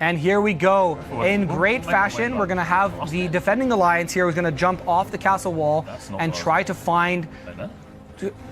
And here we go. In great fashion, we're going to have the defending alliance here who's going to jump off the castle wall and try to find...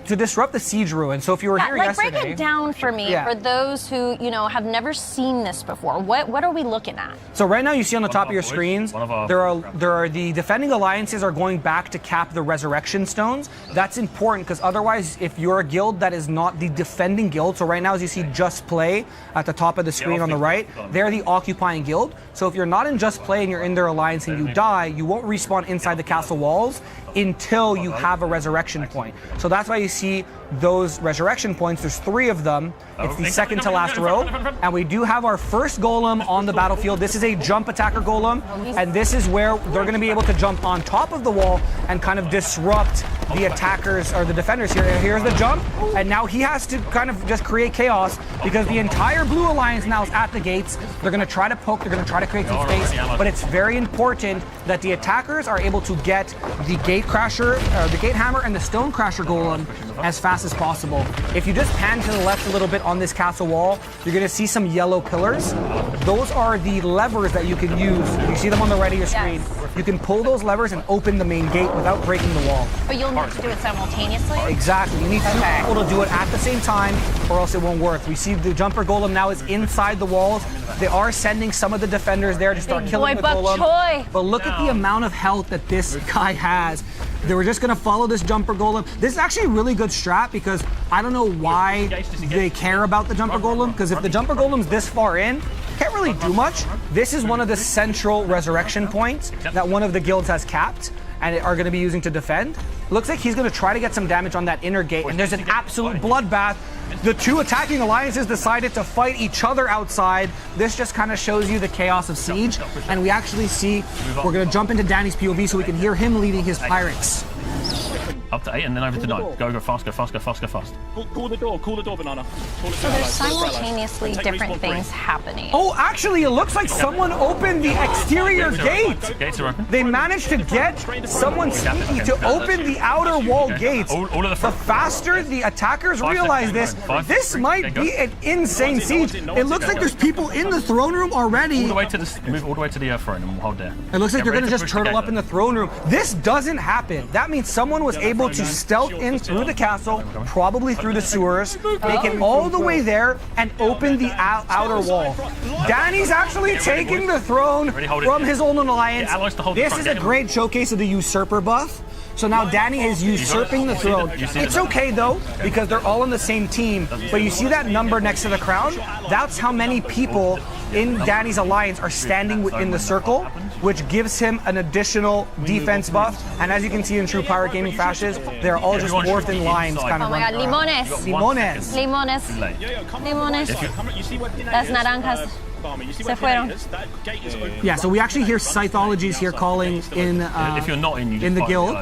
To disrupt the siege ruin. So if you were here yesterday... break it down for me, for those who, have never seen this before. What are we looking at? So right now you see on the top of your screens, there are the defending alliances are going back to cap the resurrection stones. That's important because otherwise, if you're a guild that is not the defending guild, so right now as you see Just Play at the top of the screen on the right, they're the occupying guild. So if you're not in Just Play and you're in their alliance and you die, you won't respawn inside the castle walls until you have a resurrection point. So that's why you see those resurrection points. There's 3 of them. It's the second to last row. And we do have our first golem on the battlefield. This is a jump attacker golem. And this is where they're going to be able to jump on top of the wall and kind of disrupt the attackers or the defenders here. Here's the jump. And now he has to kind of just create chaos because the entire blue alliance now is at the gates. They're going to try to poke. They're going to try to create some space. But it's very important that the attackers are able to get the gate crasher, the gate hammer and the stone crasher golem as fast as possible. If you just pan to the left a little bit on this castle wall, you're going to see some yellow pillars. Those are the levers that you can use. You see them on the right of your screen. You can pull those levers and open the main gate without breaking the wall. But you'll need to do it simultaneously? Exactly. You need 2 people to do it at the same time or else it won't work. We see the jumper golem now is inside the walls. They are sending some of the defenders there to start killing the golem. But look at the amount of health that this guy has. They were just going to follow this jumper golem. This is actually a really good strat because I don't know why they care about the jumper golem, because if the jumper golem's this far in, can't really do much. This is one of the central resurrection points that one of the guilds has capped and are going to be using to defend. Looks like he's going to try to get some damage on that inner gate, and there's an absolute bloodbath. The 2 attacking alliances decided to fight each other outside. This just kind of shows you the chaos of Siege, and we actually see, we're going to jump into Danny's POV so we can hear him leading his pirates. Up to 8 and then over to 9. Go fast, go fast, go fast, go fast. Call the door, Banana. So there's simultaneously different things happening. Oh, actually, it looks like someone opened the exterior gate. Gates are open. They managed to get someone sneaky to open the outer wall gates. All of the faster the attackers realize this, this might be an insane siege. It looks like there's people in the throne room already. Move all the way to the throne and we'll hold there. It looks like they're going to just turtle up in the throne room. This doesn't happen. That means someone was able to stealth in through the castle, probably through the sewers, make it all the way there, and open the outer wall. Danny's actually taking the throne from his own alliance. This is a great showcase of the usurper buff. So now Danny is usurping the throne. It's okay though, because they're all on the same team. But you see that number next to the crown? That's how many people in Danny's alliance are standing within the circle, which gives him an additional defense buff. And as you can see in true Pirate Gaming fashions, they're all just morphed in lines kind of. Oh my god, limones. Limones. Limones. Limones. Las naranjas. Se fueron. Yeah, so we actually hear Scythologies here calling in if you're not in the guild,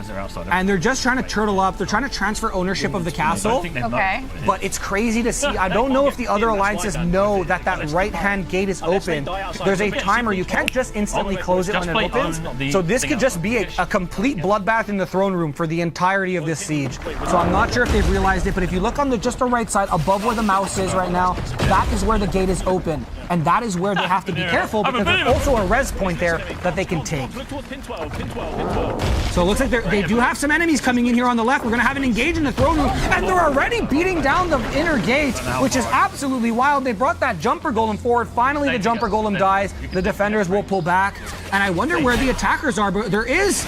and they're just trying to turtle up. They're trying to transfer ownership of the castle. Okay. But it's crazy to see. I don't know if the other alliances know that that right-hand gate is open. There's a timer. You can't just instantly close it when it opens. So this could just be a complete bloodbath in the throne room for the entirety of this siege. So I'm not sure if they've realized it, but if you look on just the right side, above where the mouse is right now, that is where the gate is open. And that is where they have to be careful because there's also a res point there that they can take. So it looks like they do have some enemies coming in here on the left. We're going to have an engage in the throne room, and they're already beating down the inner gate, which is absolutely wild. They brought that jumper golem forward. Finally, the jumper golem dies. The defenders will pull back, and I wonder where the attackers are, but there is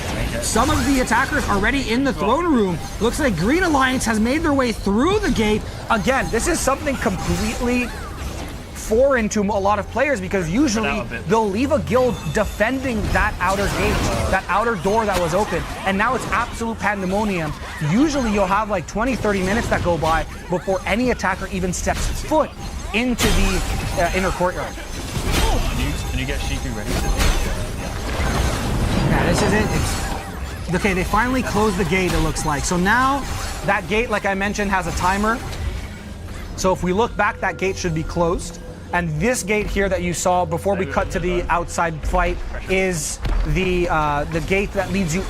some of the attackers already in the throne room. Looks like Green Alliance has made their way through the gate. Again, this is something completely foreign to a lot of players because usually they'll leave a guild defending that outer gate, that outer door that was open, and now it's absolute pandemonium. Usually you'll have like 20-30 minutes that go by before any attacker even steps foot into the inner courtyard. Can you get Shiku ready? Yeah, this is it. Okay, they finally closed the gate, it looks like. So now that gate, like I mentioned, has a timer. So if we look back, that gate should be closed. And this gate here that you saw before we cut to the outside fight is the gate that leads you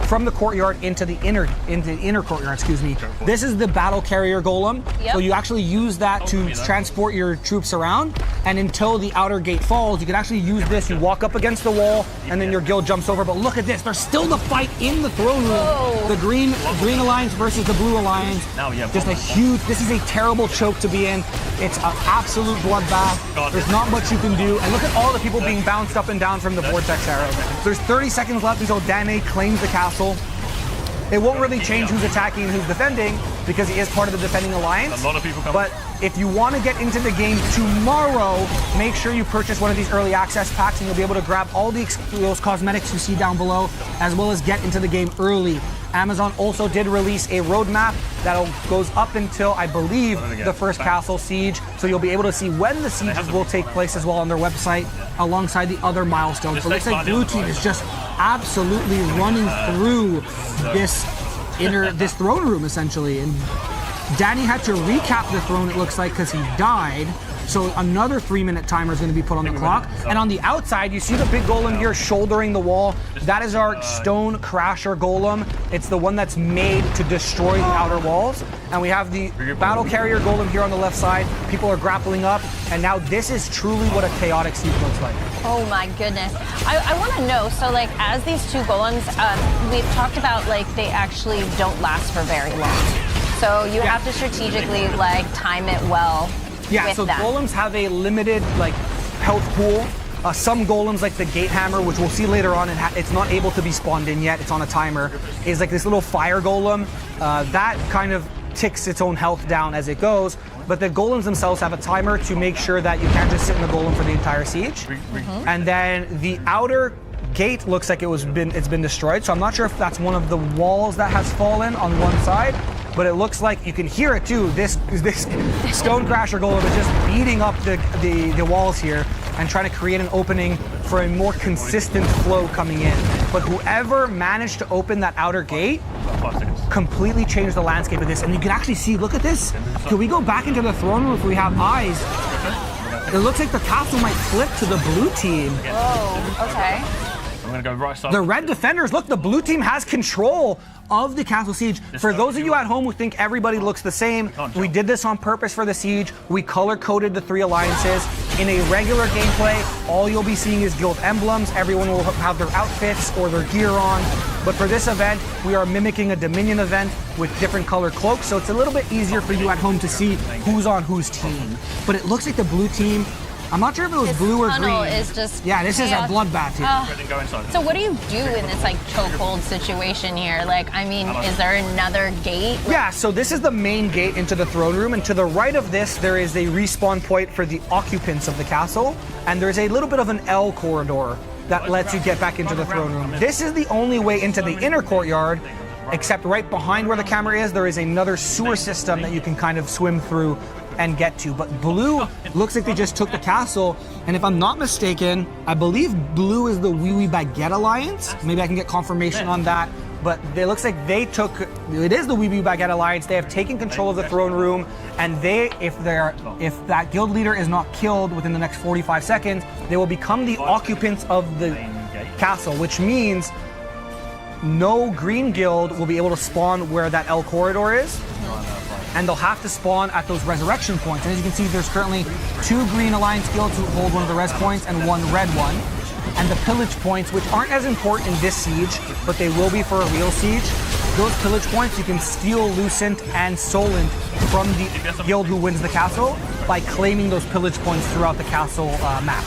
from the courtyard into the inner courtyard. Excuse me. This is the battle carrier golem. Yep. So you actually use that to transport your troops around, and until the outer gate falls, you can actually use this. You walk up against the wall, and then your guild jumps over. But look at this. There's still the fight in the throne room. Whoa. The green alliance versus the blue alliance. Now, yeah, Just a huge. This is a terrible choke to be in. It's an absolute bloodbath. There's not much you can do. And look at all the people being bounced up and down from the vortex arrow. There's 30 seconds left until Dane claims the castle. It won't really change who's attacking and who's defending because he is part of the defending alliance. A lot of people come. But if you want to get into the game tomorrow, make sure you purchase one of these early access packs and you'll be able to grab all those cosmetics you see down below, as well as get into the game early. Amazon also did release a roadmap that goes up until, I believe, the first castle siege. So you'll be able to see when the sieges will take place as well on their website, alongside the other milestones. But it looks like Blue Team is just absolutely running through this throne room, essentially. And Danny had to recap the throne, it looks like, because he died. So another 3-minute timer is going to be put on the clock. And on the outside, you see the big golem here shouldering the wall. That is our stone crasher golem. It's the one that's made to destroy the outer walls. And we have the battle carrier golem here on the left side. People are grappling up. And now this is truly what a chaotic siege looks like. Oh my goodness. I want to know, so like as these two golems, we've talked about like they actually don't last for very long. So you have to strategically like time it well. Yeah, so golems have a limited like health pool. Some golems, like the Gate Hammer, which we'll see later on, it's not able to be spawned in yet, it's on a timer, is like this little fire golem. That kind of ticks its own health down as it goes, but the golems themselves have a timer to make sure that you can't just sit in the golem for the entire siege. And then the outer gate looks like it's been destroyed, so I'm not sure if that's one of the walls that has fallen on one side, but it looks like you can hear it too. This stone crasher golem is just beating up the walls here and trying to create an opening for a more consistent flow coming in. But whoever managed to open that outer gate completely changed the landscape of this. And you can actually see, look at this. Can we go back into the throne room if we have eyes? It looks like the castle might flip to the blue team. Oh, okay. I'm gonna go right side. The red defenders, look, the blue team has control of the castle siege. For those of you at home who think everybody looks the same, we did this on purpose for the siege. We color-coded the 3 alliances. In a regular gameplay, all you'll be seeing is guild emblems. Everyone will have their outfits or their gear on. But for this event, we are mimicking a Dominion event with different color cloaks, so it's a little bit easier for you at home to see who's on whose team. But it looks like the blue team, I'm not sure if it was blue or green. Is just yeah, this is a bloodbath here. So what do you do in this like chokehold situation here? Like, I mean, is there another gate? Yeah, so this is the main gate into the throne room, and to the right of this, there is a respawn point for the occupants of the castle, and there's a little bit of an L corridor that lets you get back into the throne room. This is the only way into the inner courtyard, except right behind where the camera is, there is another sewer system that you can kind of swim through and get to. But blue looks like they just took the castle, and if I'm not mistaken, I believe blue is the Wee Wee Baguette Alliance. Maybe I can get confirmation on that, but it looks like it is the Wee Wee Baguette Alliance. They have taken control of the throne room, and if that guild leader is not killed within the next 45 seconds, they will become the occupants of the castle, which means no green guild will be able to spawn where that L corridor is. And they'll have to spawn at those resurrection points. And as you can see, there's currently 2 green alliance guilds who hold one of the res points and 1 red one. And the pillage points, which aren't as important in this siege, but they will be for a real siege. Those pillage points, you can steal Lucent and Solent from the guild who wins the castle by claiming those pillage points throughout the castle map.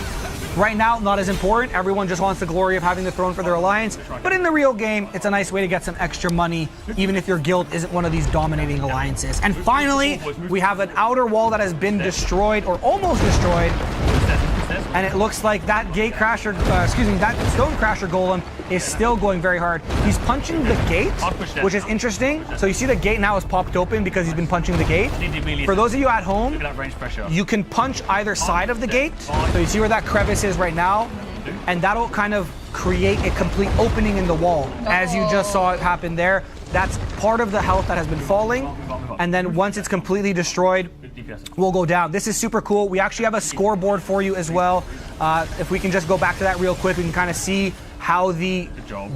Right now, not as important. Everyone just wants the glory of having the throne for their alliance. But in the real game, it's a nice way to get some extra money, even if your guild isn't one of these dominating alliances. And finally, we have an outer wall that has been destroyed, or almost destroyed. And it looks like that that stone crasher golem is still going very hard. He's punching the gate, which is interesting. So you see the gate now is popped open because he's been punching the gate. For those of you at home, you can punch either side of the gate. So you see where that crevice is right now, and that'll kind of create a complete opening in the wall, as you just saw it happen there. That's part of the health that has been falling, and then once it's completely destroyed, we'll go down. This is super cool. We actually have a scoreboard for you as well. If we can just go back to that real quick, we can kind of see how the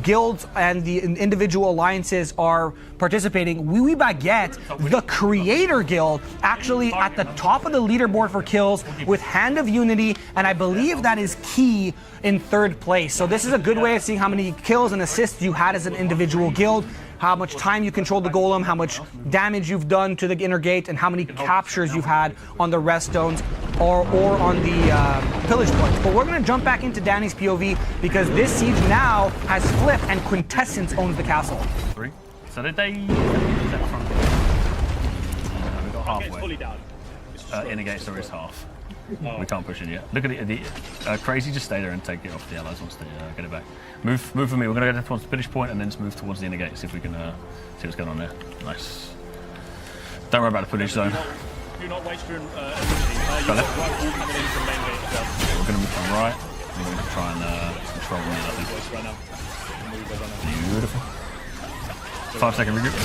guilds and the individual alliances are participating. Oui Baguette, the creator guild, actually at the top of the leaderboard for kills with Hand of Unity, and I believe that is key in 3rd place. So this is a good way of seeing how many kills and assists you had as an individual guild, how much time you controlled the golem, how much damage you've done to the inner gate, and how many captures you've had on the rest stones or on the pillage points. But we're going to jump back into Danny's POV because this siege now has flipped and Quintessence owns the castle. 3. So did they? We got It's halfway. fully down. In against there is half. We can't push it yet. Look at the Crazy. Just stay there and take it off the allies once they get it back. Move for me. We're gonna go down towards the finish point and then just move towards the inner gate. See if we can see what's going on there. Nice. Don't worry about the footage zone. Do not waste your Got you've it. got right wall coming in from main gate as well. We're gonna move from right. We're gonna try and control the I think. Waste right now. Move over now. Beautiful. 5-second regroup.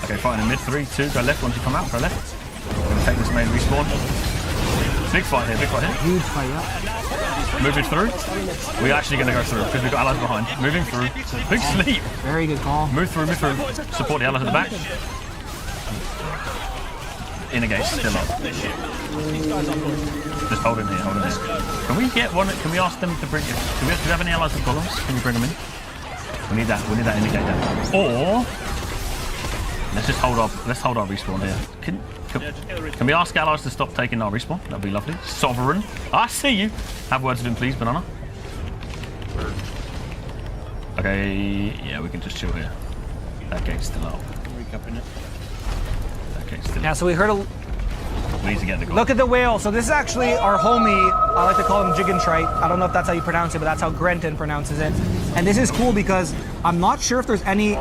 Okay, fighting in mid. 3, 2. Go left. Once you come out, go left. We're gonna take this main respawn. Big fight here. Big fight here. Huge fight, yeah. Moving through. We're actually going to go through because we've got allies behind. Moving through. Big sleep. Very good call. Move through, move through. Support the allies at the back. Inner gate still up. Just hold in here, hold in here. Can we get one? Can we ask them to bring? Do we have any allies with columns? Can you bring them in? We need that inner gate down. Or let's just hold up. Let's hold our respawn here. Can we ask allies to stop taking our respawn? That'd be lovely. Sovereign. I see you. Have words with him, please, Banana. Okay, yeah, we can just chill here. That gate's still up. Recapping it. That gate's still Yeah, up. so we heard a We need to get the goal. look at the whale. So this is actually our homie. I like to call him Jiggentrite. I don't know if that's how you pronounce it, but that's how Grenton pronounces it. And this is cool because I'm not sure if there's any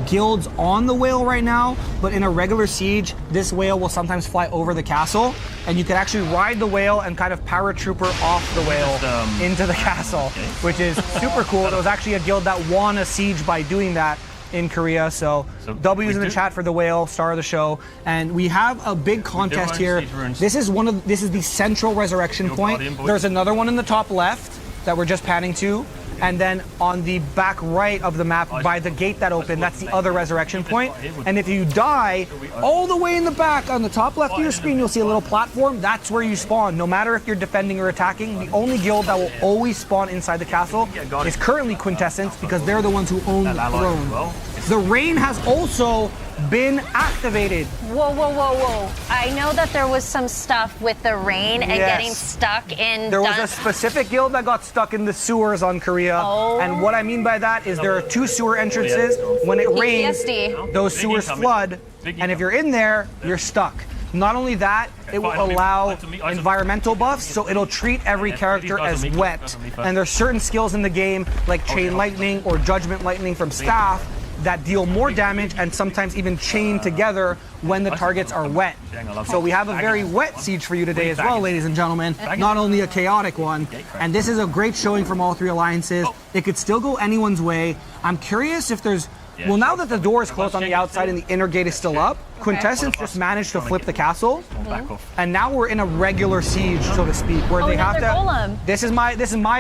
guilds on the whale right now, but in a regular siege, this whale will sometimes fly over the castle, and you can actually ride the whale and kind of paratrooper off the whale into the castle, which is super cool. There was actually a guild that won a siege by doing that in Korea. So W's in the chat for the whale, star of the show. And we have a big contest here. This is the central resurrection point. There's another one in the top left that we're just panning to. And then on the back right of the map by the gate that opened, that's the other resurrection point. And if you die, all the way in the back on the top left of your screen, you'll see a little platform. That's where you spawn. No matter if you're defending or attacking, the only guild that will always spawn inside the castle is currently Quintessence because they're the ones who own the throne. The rain has also been activated. Whoa, whoa, whoa, whoa. I know that there was some stuff with the rain and getting stuck in... There was a specific guild that got stuck in the sewers on Korea. Oh. And what I mean by that is there are 2 sewer entrances. When it rains, PTSD. those sewers flood. And if you're in there, you're stuck. Not only that, it will allow environmental buffs, so it'll treat every character as wet. And there's certain skills in the game, like Chain Lightning or Judgment Lightning from Staff, that deal more damage and sometimes even chain together when the targets are wet. So we have a very wet siege for you today as well, ladies and gentlemen. Not only a chaotic one. And this is a great showing from all 3 alliances. It could still go anyone's way. I'm curious if there's... Well, now that the door is closed on the outside and the inner gate is still up, Quintessence just managed to flip the castle, and now we're in a regular siege, so to speak, where they have to. Golem. This is my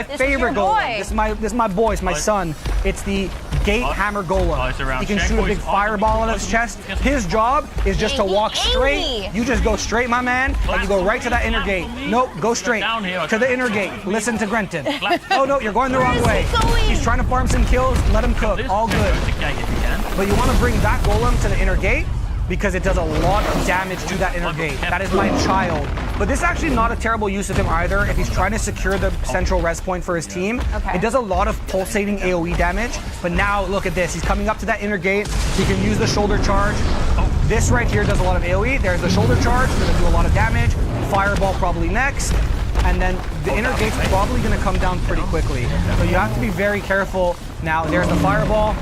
favorite golem. This is my boy. It's my son. It's the Gate Hammer Golem. He can shoot a big fireball in his chest. His job is just to walk straight. You just go straight, my man, and you go right to that inner gate. Nope, go straight to the inner gate. Listen to Grenton. Oh no, you're going the wrong way. He's trying to farm some kills. Let him cook. All good. But you want to bring that golem to the inner gate because it does a lot of damage to that inner gate. That is my child. But this is actually not a terrible use of him either if he's trying to secure the central res point for his team. It does a lot of pulsating AoE damage. But now look at this. He's coming up to that inner gate. He can use the shoulder charge. This right here does a lot of AoE. There's the shoulder charge. It's going to do a lot of damage. Fireball probably next. And then the inner gate's probably going to come down pretty quickly. So you have to be very careful. Now there's the fireball.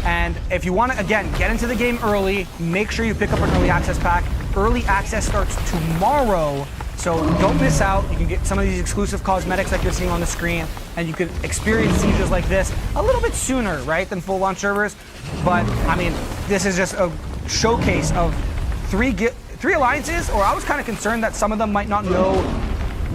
And if you want to, again, get into the game early, make sure you pick up an early access pack. Early access starts tomorrow, so don't miss out. You can get some of these exclusive cosmetics like you're seeing on the screen, and you can experience sieges like this a little bit sooner, right, than full launch servers. But, I mean, this is just a showcase of three alliances, or I was kind of concerned that some of them might not know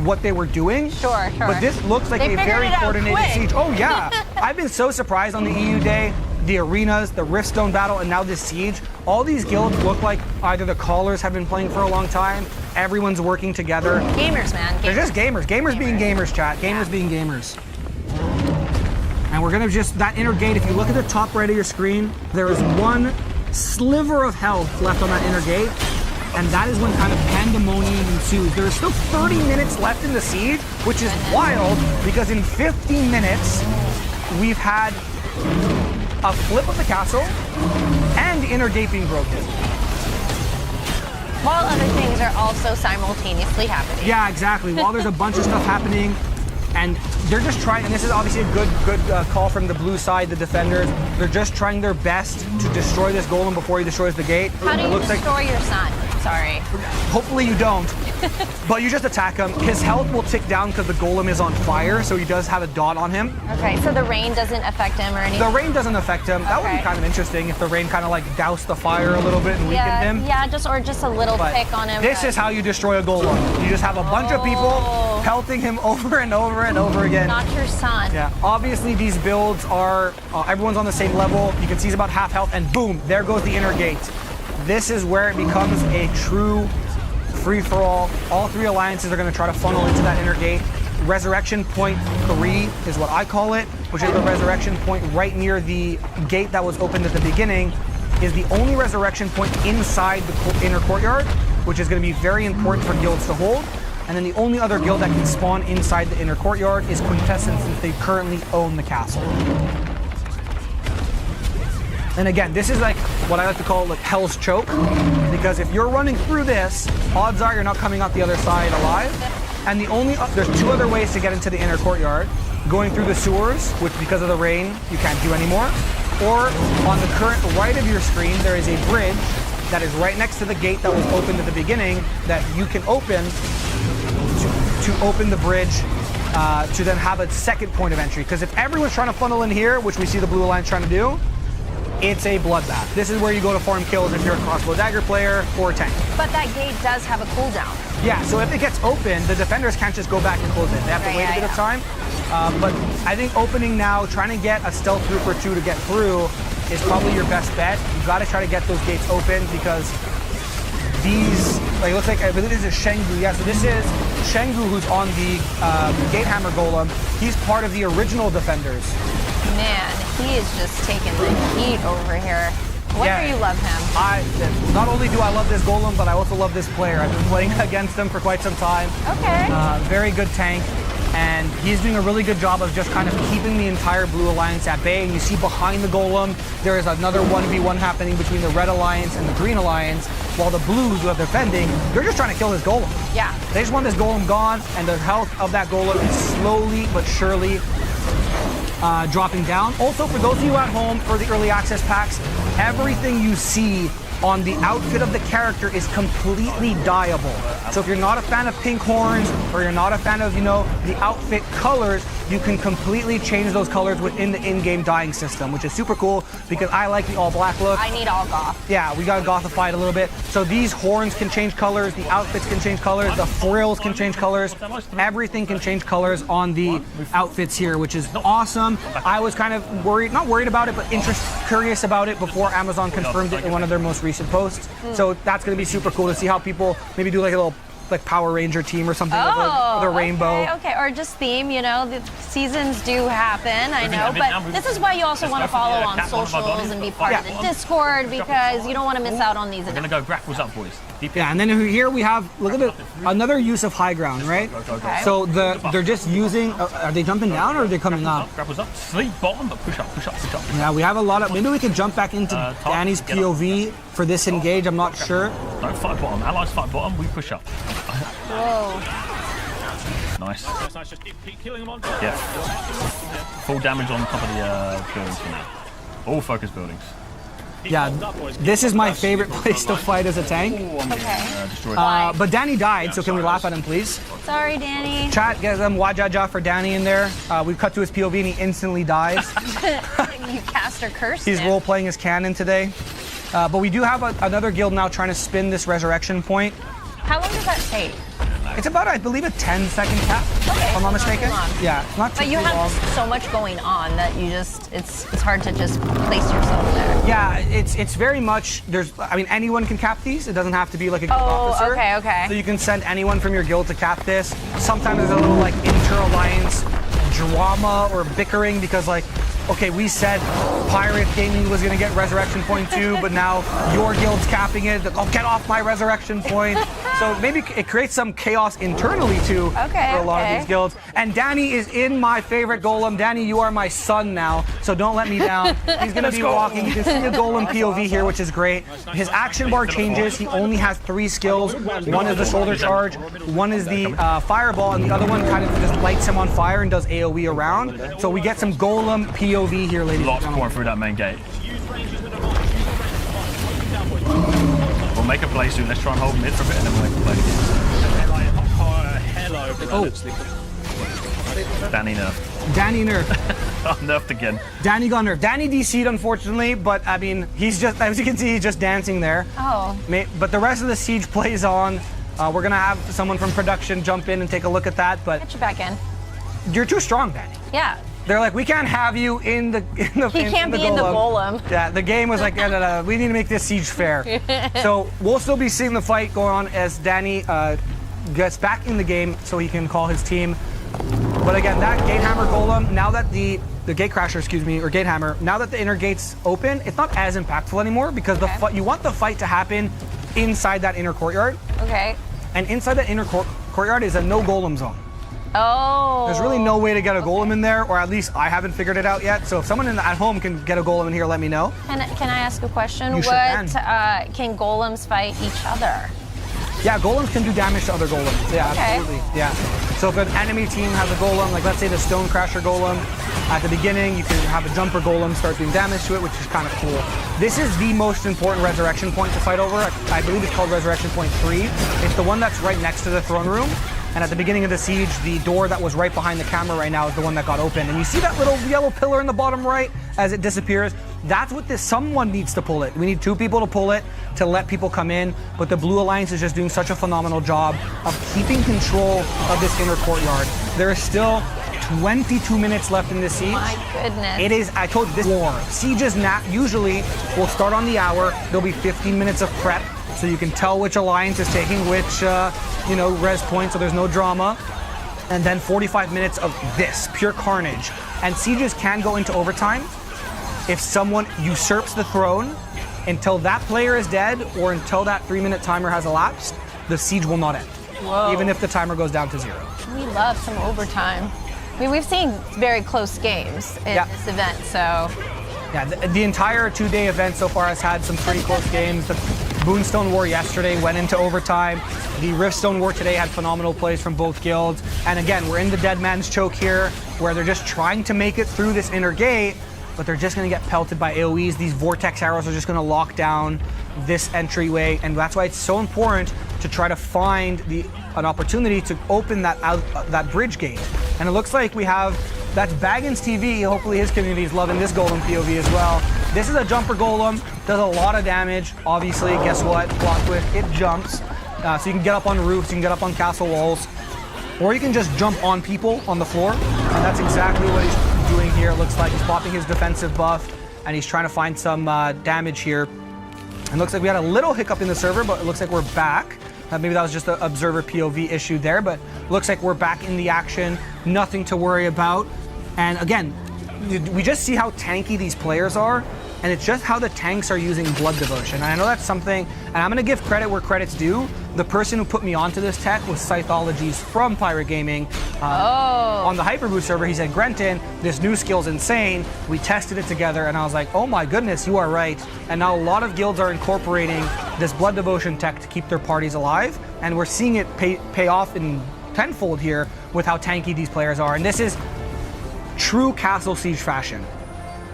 what they were doing. Sure. But this looks like They a figured very it out coordinated quick. siege. Oh yeah, I've been so surprised on the EU day, the arenas, the Riftstone battle, and now this siege. All these guilds look like either the callers have been playing for a long time, everyone's working together. Gamers, man. They're just gamers. Gamers being gamers, chat. Gamers being gamers. And we're gonna just, that inner gate, if you look at the top right of your screen, there is one sliver of health left on that inner gate. And that is when kind of pandemonium ensues. There's still 30 minutes left in the siege, which is wild because in 15 minutes, we've had a flip of the castle and the inner gate being broken. While other things are also simultaneously happening. Yeah, exactly. While there's a bunch of stuff happening, and they're just trying, and this is obviously a good call from the blue side, the defenders. They're just trying their best to destroy this golem before he destroys the gate. How do It you looks like, destroy your son? Sorry. hopefully you don't, but you just attack him. His health will tick down because the golem is on fire, so he does have a dot on him. Okay, so the rain doesn't affect him or anything? The rain doesn't affect him. That would be Okay. kind of interesting if the rain kind of like doused the fire a little bit and weakened him. Yeah, just a little But pick on him. this but is how you destroy a golem. You just have a bunch of people Oh. pelting him over and over and over again. Not your son. Yeah, obviously these builds are, everyone's on the same level. You can see he's about half health and boom, there goes the inner gate. This is where it becomes a true free-for-all. All three alliances are gonna try to funnel into that inner gate. Resurrection Point 3 is what I call it, which is the resurrection point right near the gate that was opened at the beginning, is the only resurrection point inside the inner courtyard, which is gonna be very important for guilds to hold. And then the only other guild that can spawn inside the inner courtyard is Quintessence, since they currently own the castle. And again, this is like what I like to call like Hell's Choke, because if you're running through this, odds are you're not coming out the other side alive. And the only, there's two other ways to get into the inner courtyard. Going through the sewers, which because of the rain, you can't do anymore. Or on the current right of your screen, there is a bridge that is right next to the gate that was opened at the beginning that you can open to open the bridge to then have a second point of entry. Because if everyone's trying to funnel in here, which we see the Blue Alliance trying to do, it's a bloodbath. This is where you go to farm kills if you're a crossbow dagger player or a tank. But that gate does have a cooldown. Yeah, so if it gets open, the defenders can't just go back and close it. They have to Right, wait a bit of time. But I think opening now, trying to get a stealth group or two to get through is probably your best bet. You've got to try to get those gates open because these, like, it looks like, I believe this is Shengu. Yeah, so this is Shengu who's on the Gatehammer Golem. He's part of the original defenders. Man, he is just taking the heat over here. Wonder Yeah. you love him. Not only do I love this golem, but I also love this player. I've been playing against him for quite some time. Okay. Very good tank, and he's doing a really good job of just kind of keeping the entire Blue Alliance at bay. And you see behind the golem, there is another 1v1 happening between the Red Alliance and the Green Alliance, while the Blues who are defending, they're just trying to kill this golem. Yeah. They just want this golem gone, and the health of that golem is slowly but surely dropping down. Also, for those of you at home for the early access packs, everything you see on the outfit of the character is completely dyeable. So if you're not a fan of pink horns or you're not a fan of, the outfit colors, you can completely change those colors within the in-game dyeing system, which is super cool because I like the all black look. I need all goth. Yeah, we got gothified a little bit. So these horns can change colors, the outfits can change colors, the frills can change colors, everything can change colors on the outfits here, which is awesome. I was kind of not worried about it, but curious about it before Amazon confirmed it in one of their most recent posts. So that's going to be super cool to see how people maybe do like a little Power Ranger team or something with a rainbow. Okay, or just theme, the seasons do happen, I know, but this is why you also want to follow on socials and be part of the Discord, because you don't want to miss out on these We're events. gonna go grapples up, boys. Yeah, and then here we have, look at another use of high ground, right? Okay. So they're just using, are they jumping down or are they coming up? Grapples up. Sleep bottom, but push up, push up, push up. Yeah, we have a lot of, maybe we can jump back into Danny's get up. POV for this engage, I'm not sure. Don't fight bottom. Allies fight bottom, we push up. Whoa. Nice. It's nice, just keep killing them on top. Yeah. Full damage on top of the buildings for now. All focus buildings. Yeah, this is my favorite place to fight as a tank. Okay. Destroy But Danny died, so can we laugh at him, please? Sorry, Danny. Chat, get them wajaja for Danny in there. We cut to his POV and he instantly dies. You cast or cursed He's him. role-playing his canon today. But we do have another guild now trying to spin this resurrection point. How long does that take? It's about, I believe, a 10-second cap, if I'm not mistaken. long. Yeah, not too But you long. have so much going on that you just, it's hard to just place yourself there. Yeah, it's very much, I mean, anyone can cap these. It doesn't have to be like a guild Oh, officer. okay. So you can send anyone from your guild to cap this. Sometimes there's a little like inter-alliance drama or bickering because like, okay, we said Pirate Gaming was gonna get Resurrection Point 2, but now your guild's capping it. Oh, get off my Resurrection Point. So maybe it creates some chaos internally too for a lot of these guilds. And Danny is in my favorite golem. Danny, you are my son now, so don't let me down. He's gonna be walking. You can see a golem POV here, which is great. His action bar changes. He only has 3 skills. One is the shoulder charge, one is the fireball, and the other one kind of just lights him on fire and does AoE around. So we get some golem POV here, ladies and Lots gentlemen. going through that main gate. We'll make a play soon. Let's try and hold mid for a bit and then we'll make a play. Hello. Danny nerf. Danny nerf. Oh, nerfed again. Danny got nerfed. Danny DC'd, unfortunately, but I mean, he's just, as you can see, he's just dancing there. Oh. But the rest of the siege plays on. We're gonna have someone from production jump in and take a look at that, but Get you back in. you're too strong, Danny. Yeah. They're like, we can't have you in the He can't be in the golem. Yeah, the game was like, no, we need to make this siege fair. So we'll still be seeing the fight going on as Danny gets back in the game so he can call his team. But again, that Gatehammer golem, now that the Gatecrasher, excuse me, or Gatehammer, now that the inner gate's open, it's not as impactful anymore because you want the fight to happen inside that inner courtyard. Okay. And inside that inner courtyard is a no golem zone. Oh. There's really no way to get a golem in there, or at least I haven't figured it out yet. So if someone at home can get a golem in here, let me know. Can I ask a question? You sure can. Can golems fight each other? Yeah, golems can do damage to other golems. Yeah, Okay. absolutely. Yeah. So if an enemy team has a golem, like let's say the Stonecrasher golem, at the beginning you can have a jumper golem start doing damage to it, which is kind of cool. This is the most important resurrection point to fight over. I believe it's called Resurrection Point 3. It's the one that's right next to the throne room. And at the beginning of the siege, the door that was right behind the camera right now is the one that got open. And you see that little yellow pillar in the bottom right as it disappears? That's what someone needs to pull it. We need 2 people to pull it to let people come in. But the Blue Alliance is just doing such a phenomenal job of keeping control of this inner courtyard. There is still 22 minutes left in this siege. My goodness. It is, I told you, this war. Sieges usually will start on the hour. There'll be 15 minutes of prep, so you can tell which alliance is taking which, res point, so there's no drama. And then 45 minutes of this, pure carnage. And sieges can go into overtime if someone usurps the throne until that player is dead or until that 3-minute timer has elapsed. The siege will not end, Whoa. even if the timer goes down to 0. We love some overtime. I mean, we've seen very close games in this event, so. Yeah, the entire 2-day event so far has had some pretty close games. The Boonstone War yesterday went into overtime. The Riftstone War today had phenomenal plays from both guilds. And again, we're in the Dead Man's Choke here, where they're just trying to make it through this inner gate, but they're just going to get pelted by AoEs. These vortex arrows are just going to lock down this entryway, and that's why it's so important to try to find an opportunity to open that bridge gate. And it looks like we have, that's Baggins TV. Hopefully his community is loving this golem POV as well. This is a jumper golem, does a lot of damage. Obviously, guess what? Plot twist, it jumps. So you can get up on roofs, you can get up on castle walls, or you can just jump on people on the floor. And that's exactly what he's doing here. It looks like he's popping his defensive buff, and he's trying to find some damage here. It looks like we had a little hiccup in the server, but it looks like we're back. Maybe that was just an observer POV issue there, but looks like we're back in the action. Nothing to worry about. And again, we just see how tanky these players are, and it's just how the tanks are using Blood Devotion. And I know that's something, and I'm gonna give credit where credit's due. The person who put me onto this tech was Scythologies from Pirate Gaming. On the Hyperboost server, he said, Grenton, this new skill's insane. We tested it together, and I was like, oh my goodness, you are right. And now a lot of guilds are incorporating this Blood Devotion tech to keep their parties alive, and we're seeing it pay off in tenfold here with how tanky these players are. And this is true castle siege fashion.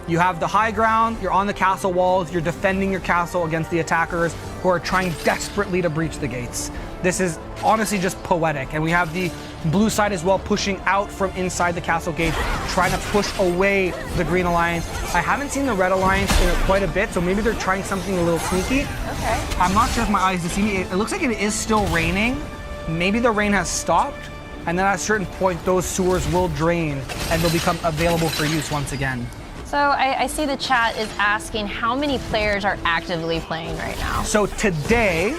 You have the high ground, you're on the castle walls, you're defending your castle against the attackers who are trying desperately to breach the gates. This is honestly just poetic. And we have the blue side as well pushing out from inside the castle gate, trying to push away the Green Alliance. I haven't seen the Red Alliance in quite a bit, so maybe they're trying something a little sneaky. Okay. I'm not sure if my eyes deceive me. It looks like it is still raining. maybe the rain has stopped, and then at a certain point, those sewers will drain and they'll become available for use once again. So I see the chat is asking how many players are actively playing right now. So today,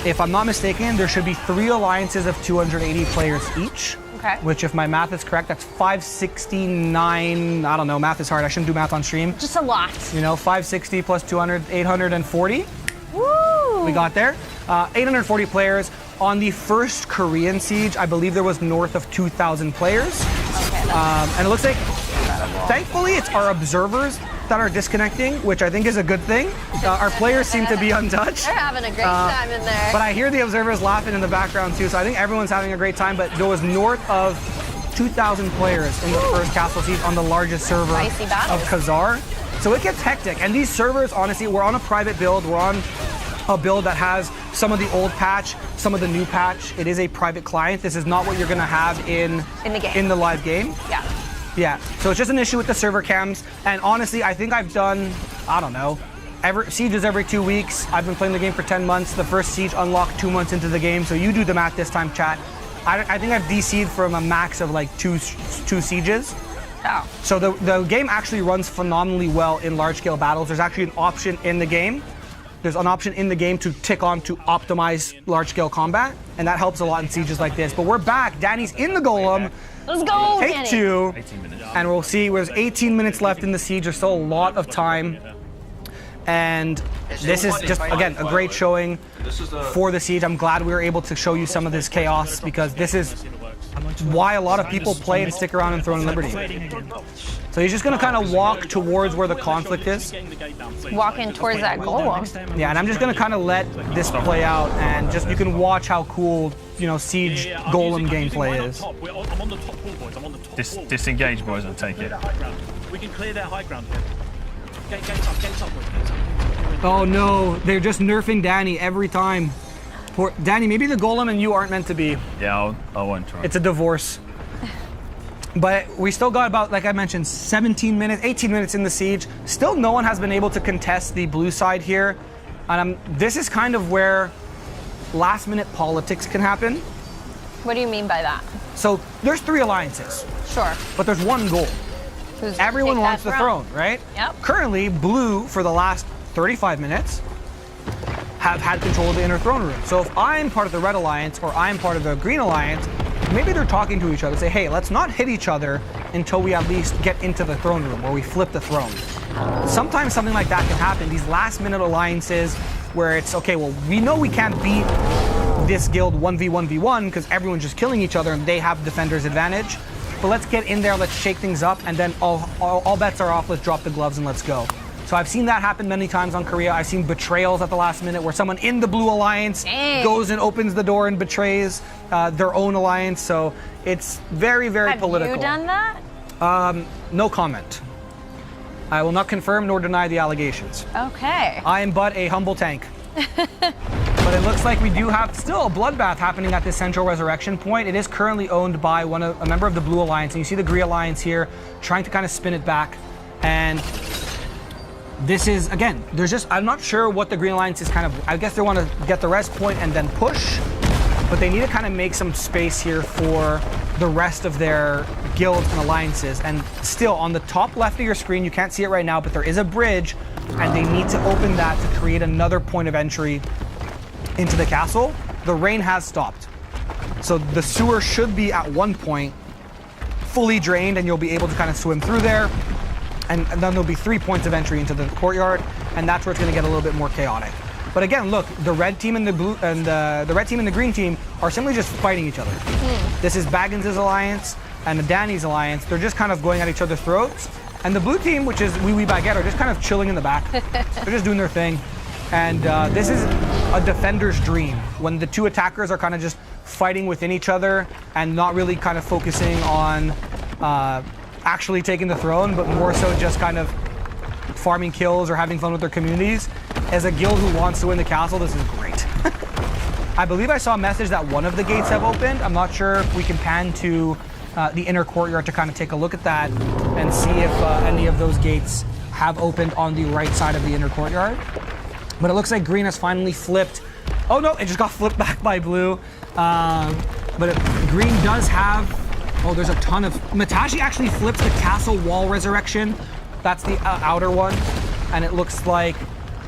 if I'm not mistaken, there should be 3 alliances of 280 players each. Okay. Which, if my math is correct, that's 569. I don't know, math is hard. I shouldn't do math on stream. Just a lot. You know, 560 plus 200, 840. Woo! We got there. 840 players. On the first Korean siege, I believe there was north of 2,000 players. Okay, And it looks like, thankfully, it's our observers that are disconnecting, which I think is a good thing. Our players seem to be untouched. they're having a great time in there. But I hear the observers laughing in the background too, so I think everyone's having a great time. But there was north of 2,000 players in the first Castle Siege on the largest server Spicy battles. of Khazar. So it gets hectic. And these servers, honestly, we're on a private build. We're on a build that has some of the old patch, some of the new patch. It is a private client. This is not what you're going to have in the game. in the live game. Yeah. Yeah, so it's just an issue with the server cams. And honestly, I think I've done, I don't know, sieges every 2 weeks. I've been playing the game for 10 months. The first siege unlocked 2 months into the game. So you do the math this time, chat. I think I've DC'd from a max of like two sieges. Oh. So the game actually runs phenomenally well in large scale battles. There's actually an option in the game. There's an option in the game to tick on to optimize large scale combat. And that helps a lot in sieges like this. But we're back. Danny's in the golem. Let's go, Take Danny. 2. 18 minutes. And we'll see, there's 18 minutes left in the siege. There's still a lot of time. And this is just, again, a great showing for the siege. I'm glad we were able to show you some of this chaos, because this is why a lot of people play and stick around in Throne and Liberty. So he's just going to kind of walk towards where the conflict is. Walking towards that golem. Yeah, and I'm just going to kind of let this play out, and just you can watch how cool, you know, siege golem gameplay is. I'm on the top pool, boys. I'm on the top pool. Disengage, boys, and take it. Their high ground. We can clear their high ground. Gates up, boys. Gates up. Oh no, they're just nerfing Danny every time. Poor Danny, maybe the golem and you aren't meant to be. Yeah, I won't try. It's a divorce. But we still got about, like I mentioned, 18 minutes in the siege. Still no one has been able to contest the blue side here. And this is kind of where last minute politics can happen. What do you mean by that? So there's 3 alliances, Sure. but there's one goal. Who's gonna Everyone take wants that the throne, right? Yep. Currently, blue, for the last 35 minutes, have had control of the inner throne room. So if I'm part of the red alliance or I'm part of the green alliance, maybe they're talking to each other, say, hey, let's not hit each other until we at least get into the throne room, where we flip the throne. Sometimes something like that can happen. These last minute alliances where it's, okay, well, we know we can't beat this guild 1v1v1 because everyone's just killing each other and they have defender's advantage. But let's get in there, let's shake things up, and then all bets are off, let's drop the gloves and let's go. So I've seen that happen many times on Korea. I've seen betrayals at the last minute where someone in the blue alliance goes and opens the door and betrays their own alliance. So it's very, very political. Have you done that? No comment. I will not confirm nor deny the allegations. Okay. I am but a humble tank. But it looks like we do have still a bloodbath happening at this central resurrection point. It is currently owned by a member of the Blue Alliance, and you see the Green Alliance here trying to kind of spin it back. And this is, again, I'm not sure what the Green Alliance is kind of, I guess they want to get the res point and then push, but they need to kind of make some space here for the rest of their guilds and alliances. And still, on the top left of your screen, you can't see it right now, but there is a bridge, and they need to open that to create another point of entry into the castle. The rain has stopped. So the sewer should be at one point fully drained, and you'll be able to kind of swim through there. And then there'll be 3 points of entry into the courtyard, and that's where it's going to get a little bit more chaotic. But again, look, the red team and the blue and the red team and the green team are simply just fighting each other. This is Baggins' alliance and the Danny's alliance. They're just kind of going at each other's throats. And the blue team, which is Wee Wee Baguette, are just kind of chilling in the back. They're just doing their thing. And this is a defender's dream, when the two attackers are kind of just fighting within each other and not really kind of focusing on actually taking the throne, but more so just kind of farming kills or having fun with their communities. As a guild who wants to win the castle, this is great. I believe I saw a message that one of the gates have opened. I'm not sure if we can pan to the inner courtyard to kind of take a look at that and see if any of those gates have opened on the right side of the inner courtyard. But it looks like green has finally flipped Oh no, it just got flipped back by blue. But green does have, oh, there's a ton of, Matashi actually flips the castle wall resurrection. That's the outer one. And it looks like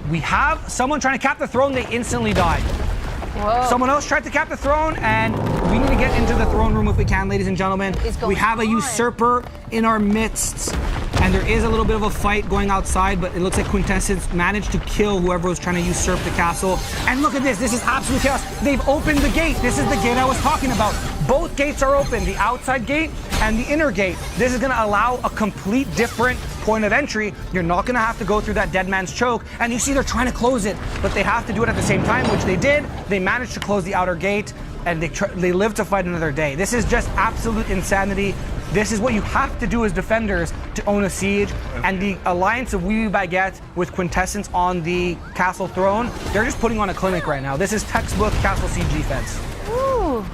we have someone trying to cap the throne, they instantly died. Whoa. Someone else tried to cap the throne, and we need to get into the throne room if we can, ladies and gentlemen. We have a usurper in our midst, and there is a little bit of a fight going outside, but it looks like Quintessence managed to kill whoever was trying to usurp the castle. And look at this is absolute chaos. They've opened the gate. This is the gate I was talking about. Both gates are open, the outside gate and the inner gate. This is gonna allow a complete different point of entry. You're not gonna have to go through that dead man's choke. And you see they're trying to close it, but they have to do it at the same time, which they did. They managed to close the outer gate, and they live to fight another day. This is just absolute insanity. This is what you have to do as defenders to own a siege. And the alliance of Wee Wee Baguette with Quintessence on the castle throne, they're just putting on a clinic right now. This is textbook castle siege defense. Ooh.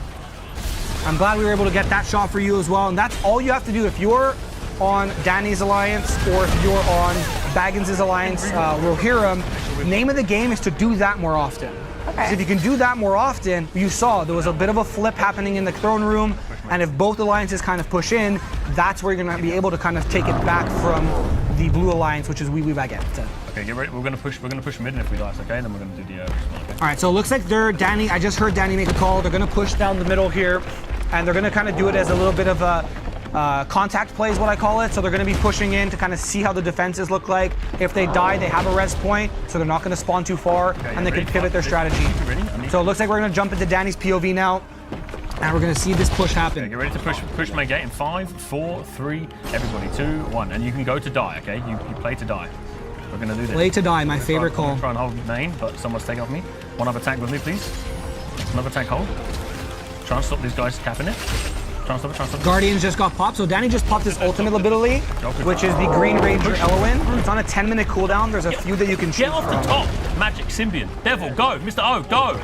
I'm glad we were able to get that shot for you as well. And that's all you have to do if you're on Danny's alliance or if you're on Baggins' alliance, Rohirrim. Name of the game is to do that more often. Okay. So if you can do that more often, you saw there was a bit of a flip happening in the throne room, and if both alliances kind of push in, that's where you're going to be able to kind of take it back from the blue alliance, which is Wee Wee Baguette. Okay, get ready. We're gonna push mid, and if we last, okay, then we're gonna do the. Okay? All right, so it looks like Danny. I just heard Danny make a call. They're going to push down the middle here, and they're going to kind of do it as a little bit of a contact play is what I call it. So they're going to be pushing in to kind of see how the defenses look like. If they die, they have a res point, so they're not going to spawn too far, and they can pivot their strategy. So it looks like we're going to jump into Danny's POV now, and we're going to see this push happen. Okay, get ready to push my gate in 5, 4, 3, everybody, 2, 1, and you can go to die. Okay, you play to die. We're going to do this. Play to die, my favorite call. I'm trying to hold main, but someone's taking off me. One other tank with me, please. Another tank hold. Try and stop these guys capping it. Try and stop it. Guardians just got popped, so Danny just popped his ultimate ability, which is the Green Ranger Elwyn. It's on a 10-minute cooldown. There's a few that you can choose Get off from. the top, Magic Symbion. Devil, go. Mr. O, go.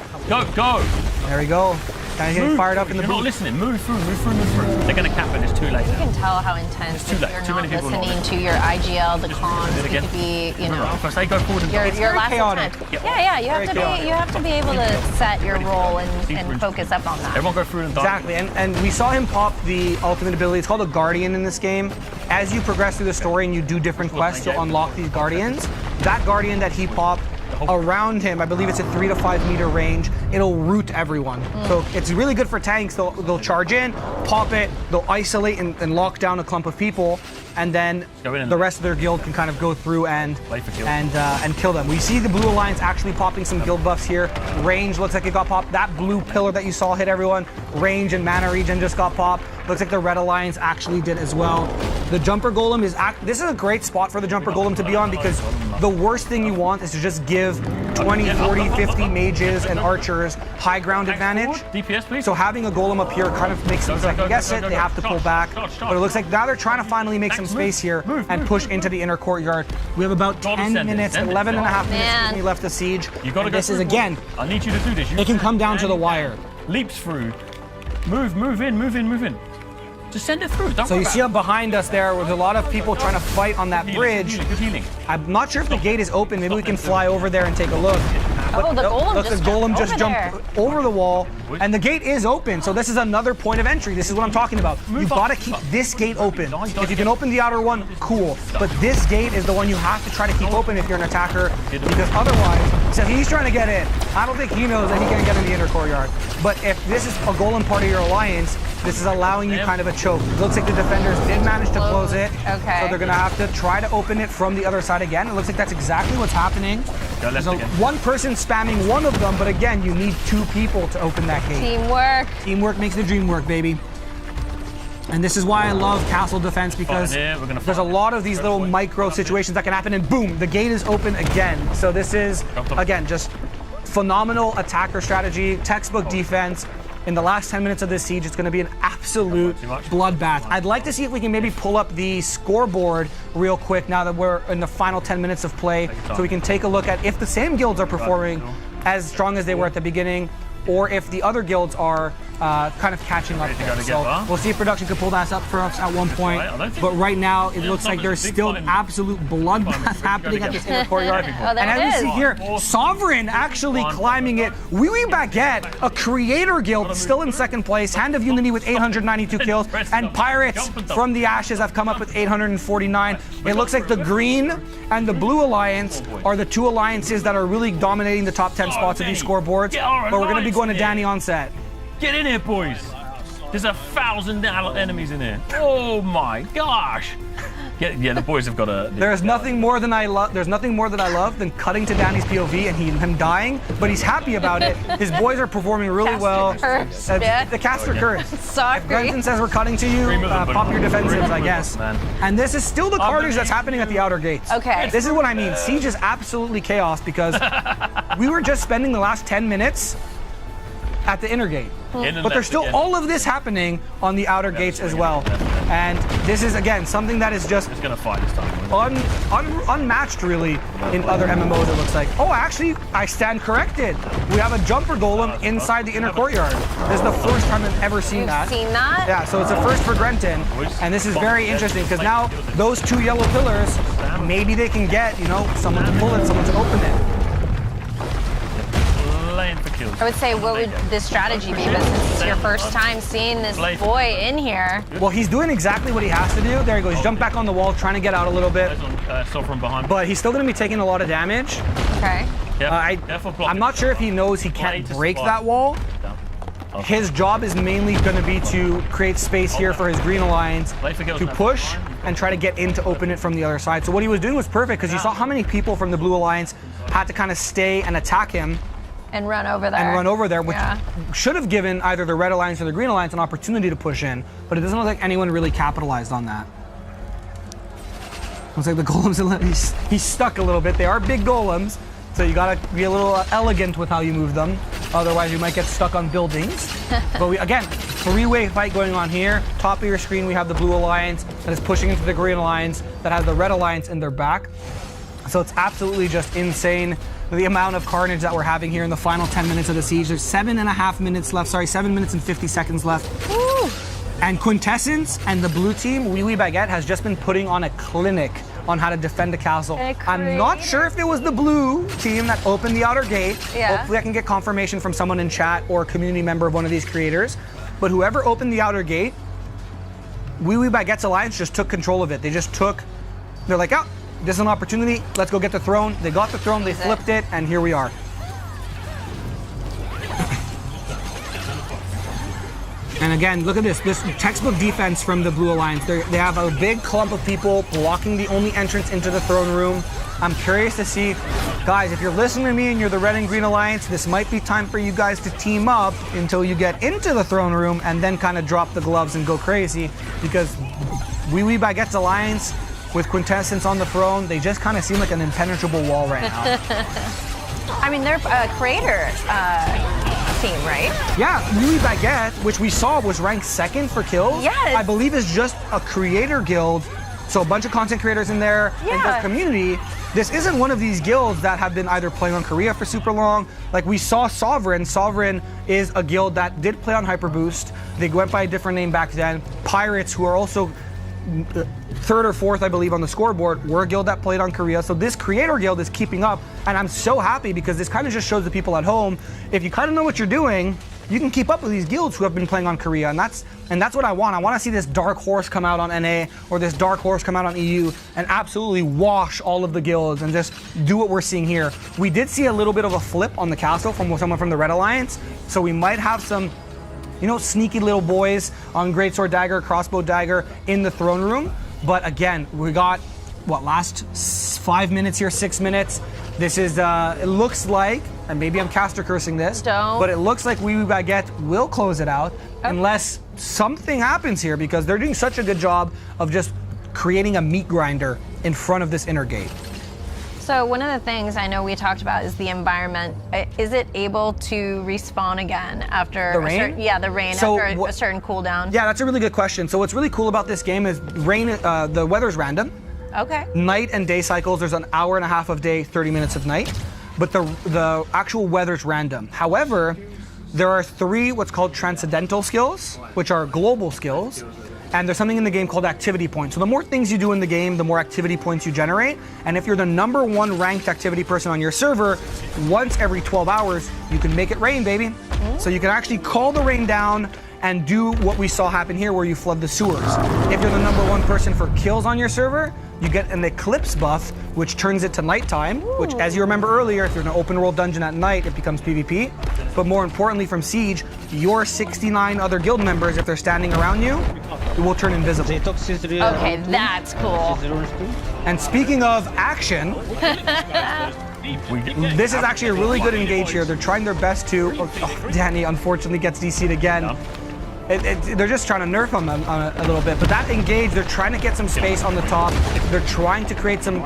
Go. There we go. Danny's getting fired up in the You're not booth. listening. Move through. They're going to cap it. It's too late You now. can tell how intense too if late. you're Too not many people not listening to listening. your IGL, the cons. Do it You again. could be, you Remember, know. if I say go forward and Your last chaotic. intent. Yeah. You have to be able to set your role and focus up on that. everyone go through and die. Exactly, and we saw him pop the ultimate ability. It's called a Guardian in this game. As you progress through the story and you do different quests, you'll unlock these Guardians. That Guardian that he popped, around him, I believe it's a 3 to 5 meter range, it'll root everyone. So it's really good for tanks. They'll charge in, pop it, they'll isolate and lock down a clump of people, and then the rest of their guild can kind of go through and kill them. We see the Blue Alliance actually popping some guild buffs here. Range looks like it got popped. That blue pillar that you saw hit everyone. Range and mana regen just got popped. Looks like the Red Alliance actually did as well. The Jumper Golem this is a great spot for the Jumper Golem to be on, because the worst thing you want is to just give 20, 40, 50 mages and archers high ground advantage. DPS, please. So having a golem up here kind of makes them second guess it. They have to pull back. But it looks like now they're trying to finally make some space here and push into the inner courtyard. We have about 10 minutes, 11 and a half minutes left of siege. And this is, again, I need you to do this. it can come down to the wire. Leaps through. Move in. Just send it through. Don't So worry you see about up behind us there with a lot of people trying to fight on that it. bridge. Good healing. I'm not sure if the gate is open. Maybe we can fly over there and take a look. Oh, the golem Look, just the golem just jumped jumped over the wall, and the gate is open. So this is another point of entry. This is what I'm talking about. You've got to keep this gate open. If you can open the outer one, cool. But this gate is the one you have to try to keep open if you're an attacker, because otherwise, so he's trying to get in. I don't think he knows that he can get in the inner courtyard. But if this is a golem part of your alliance, this is allowing you kind of a choke. It looks like the defenders did manage to close it. Okay. So they're going to have to try to open it from the other side again. It looks like that's exactly what's happening. There's one person spamming one of them, but again, you need 2 people to open that gate. Teamwork. Teamwork makes the dream work, baby. And this is why I love castle defense, because there's a lot of these little micro situations that can happen, and boom, the gate is open again. So this is, again, just phenomenal attacker strategy, textbook defense. In the last 10 minutes of this siege, it's going to be an absolute bloodbath. I'd like to see if we can maybe pull up the scoreboard real quick now that we're in the final 10 minutes of play, so we can take a look at if the same guilds are performing as strong as they were at the beginning, or if the other guilds are kind of catching up Ready to there. go to So get that? we'll see if production can pull that up for us at one point. Right, I don't think- But right now, it Yeah, looks like Thomas, there's big still time. absolute bloodbath happening at this inner courtyard. Oh, there And it as is. you see here, Awesome. Sovereign actually climbing it. Wee Wee Baguette, a creator guild, still in second place. Hand of Unity with 892 kills. And Pirates from the Ashes have come up with 849. It looks like the green and the blue alliance are the two alliances that are really dominating the top 10 spots of these scoreboards. Get our But we're going to be alliance going to in. Danny on set. Get in here, boys. There's 1,000 enemies in here. Oh my gosh. Yeah, the boys have got a. There's nothing more than I love. There's nothing more that I love than cutting to Danny's POV and him dying, but he's happy about it. His boys are performing really Caster well. curse, yeah. The caster curse. Sorry. Brenton says we're cutting to you. Dream of the Pop your Dream defensives, of I the guess. man. And this is still the carnage that's happening at the outer gates. Okay. This is what I mean. Siege is absolutely chaos because we were just spending the last 10 minutes at the inner gate. In and But there's left still again. all of this happening on the outer gates as well. And this is, again, something that is just It's gonna fight this time. unmatched, really, in other MMOs, it looks like. Oh, actually, I stand corrected. We have a jumper golem inside the inner courtyard. This is the first time I've ever seen You've that. seen that? Yeah, so it's a first for Grenton, and this is very interesting because now those two yellow pillars, maybe they can get, someone to pull it, someone to open it. Playing for kills. I would say, what would this strategy be? But since it's your first time seeing this boy in here. Well, he's doing exactly what he has to do. There he goes. He's jumped back on the wall, trying to get out a little bit, Still from behind. but he's still going to be taking a lot of damage. Okay. Careful blocking. I'm not sure if he knows he can't break that wall. His job is mainly going to be to create space here for his Green Alliance to push and try to get in to open it from the other side. So what he was doing was perfect because you saw how many people from the Blue Alliance had to kind of stay and attack him And run over there. which Yeah. should have given either the Red Alliance or the Green Alliance an opportunity to push in, but it doesn't look like anyone really capitalized on that. Looks like the golems, he's stuck a little bit. They are big golems, so you gotta be a little elegant with how you move them. Otherwise, you might get stuck on buildings. But again, three-way fight going on here. Top of your screen, we have the Blue Alliance that is pushing into the Green Alliance that has the Red Alliance in their back. So it's absolutely just insane the amount of carnage that we're having here in the final 10 minutes of the siege. There's 7.5 minutes left. 7 minutes and 50 seconds left. Woo. And Quintessence and the blue team, Wee Wee Baguette, has just been putting on a clinic on how to defend the castle. I'm not sure if it was the blue team that opened the outer gate. Yeah. Hopefully I can get confirmation from someone in chat or a community member of one of these creators. But whoever opened the outer gate, Wee Wee Baguette's alliance just took control of it. They're like, oh, this is an opportunity. Let's go get the throne. They got the throne, they flipped it, and here we are. And again, look at this textbook defense from the Blue Alliance. They have a big clump of people blocking the only entrance into the throne room. I'm curious to see, guys, if you're listening to me and you're the Red and Green Alliance, this might be time for you guys to team up until you get into the throne room and then kind of drop the gloves and go crazy, because Wee Wee Baguette's alliance with Quintessence on the throne, they just kind of seem like an impenetrable wall right now. I mean, they're a creator team, right? Yeah, Wee Wee Baguette, which we saw was ranked second for kills, Yes. I believe is just a creator guild. So a bunch of content creators in there and Yeah. their community. This isn't one of these guilds that have been either playing on Korea for super long. Like we saw Sovereign. Sovereign is a guild that did play on Hyperboost. They went by a different name back then. Pirates, who are also third or fourth, I believe, on the scoreboard, were a guild that played on Korea. So this creator guild is keeping up, and I'm so happy because this kind of just shows the people at home, if you kind of know what you're doing, you can keep up with these guilds who have been playing on Korea, and that's what I want. I want to see this dark horse come out on NA or this dark horse come out on EU and absolutely wash all of the guilds and just do what we're seeing here. We did see a little bit of a flip on the castle from someone from the Red Alliance, so we might have some, sneaky little boys on Greatsword Dagger, Crossbow Dagger in the throne room. But again, we got, last 5 minutes here, 6 minutes. This is, it looks like, and maybe I'm caster cursing this, but it looks like Wee Wee Baguette will close it out unless something happens here, because they're doing such a good job of just creating a meat grinder in front of this inner gate. So one of the things I know we talked about is the environment. Is it able to respawn again after the rain? the rain after a certain cooldown? Yeah, that's a really good question. So what's really cool about this game is rain. The weather's random. Okay. Night and day cycles. There's an hour and a half of day, 30 minutes of night, but the actual weather's random. However, there are 3 what's called transcendental skills, which are global skills. And there's something in the game called activity points. So the more things you do in the game, the more activity points you generate. And if you're the number 1 ranked activity person on your server, once every 12 hours, you can make it rain, baby. So you can actually call the rain down and do what we saw happen here where you flood the sewers. If you're the number 1 person for kills on your server, you get an eclipse buff, which turns it to nighttime, which, as you remember earlier, if you're in an open world dungeon at night, it becomes PvP. But more importantly, from Siege, your 69 other guild members, if they're standing around you, it will turn invisible. Okay, that's cool. And speaking of action, this is actually a really good engage here. They're trying their best to. Oh, Danny unfortunately gets DC'd again. They're just trying to nerf him a little bit, but that engage, they're trying to get some space on the top. They're trying to create some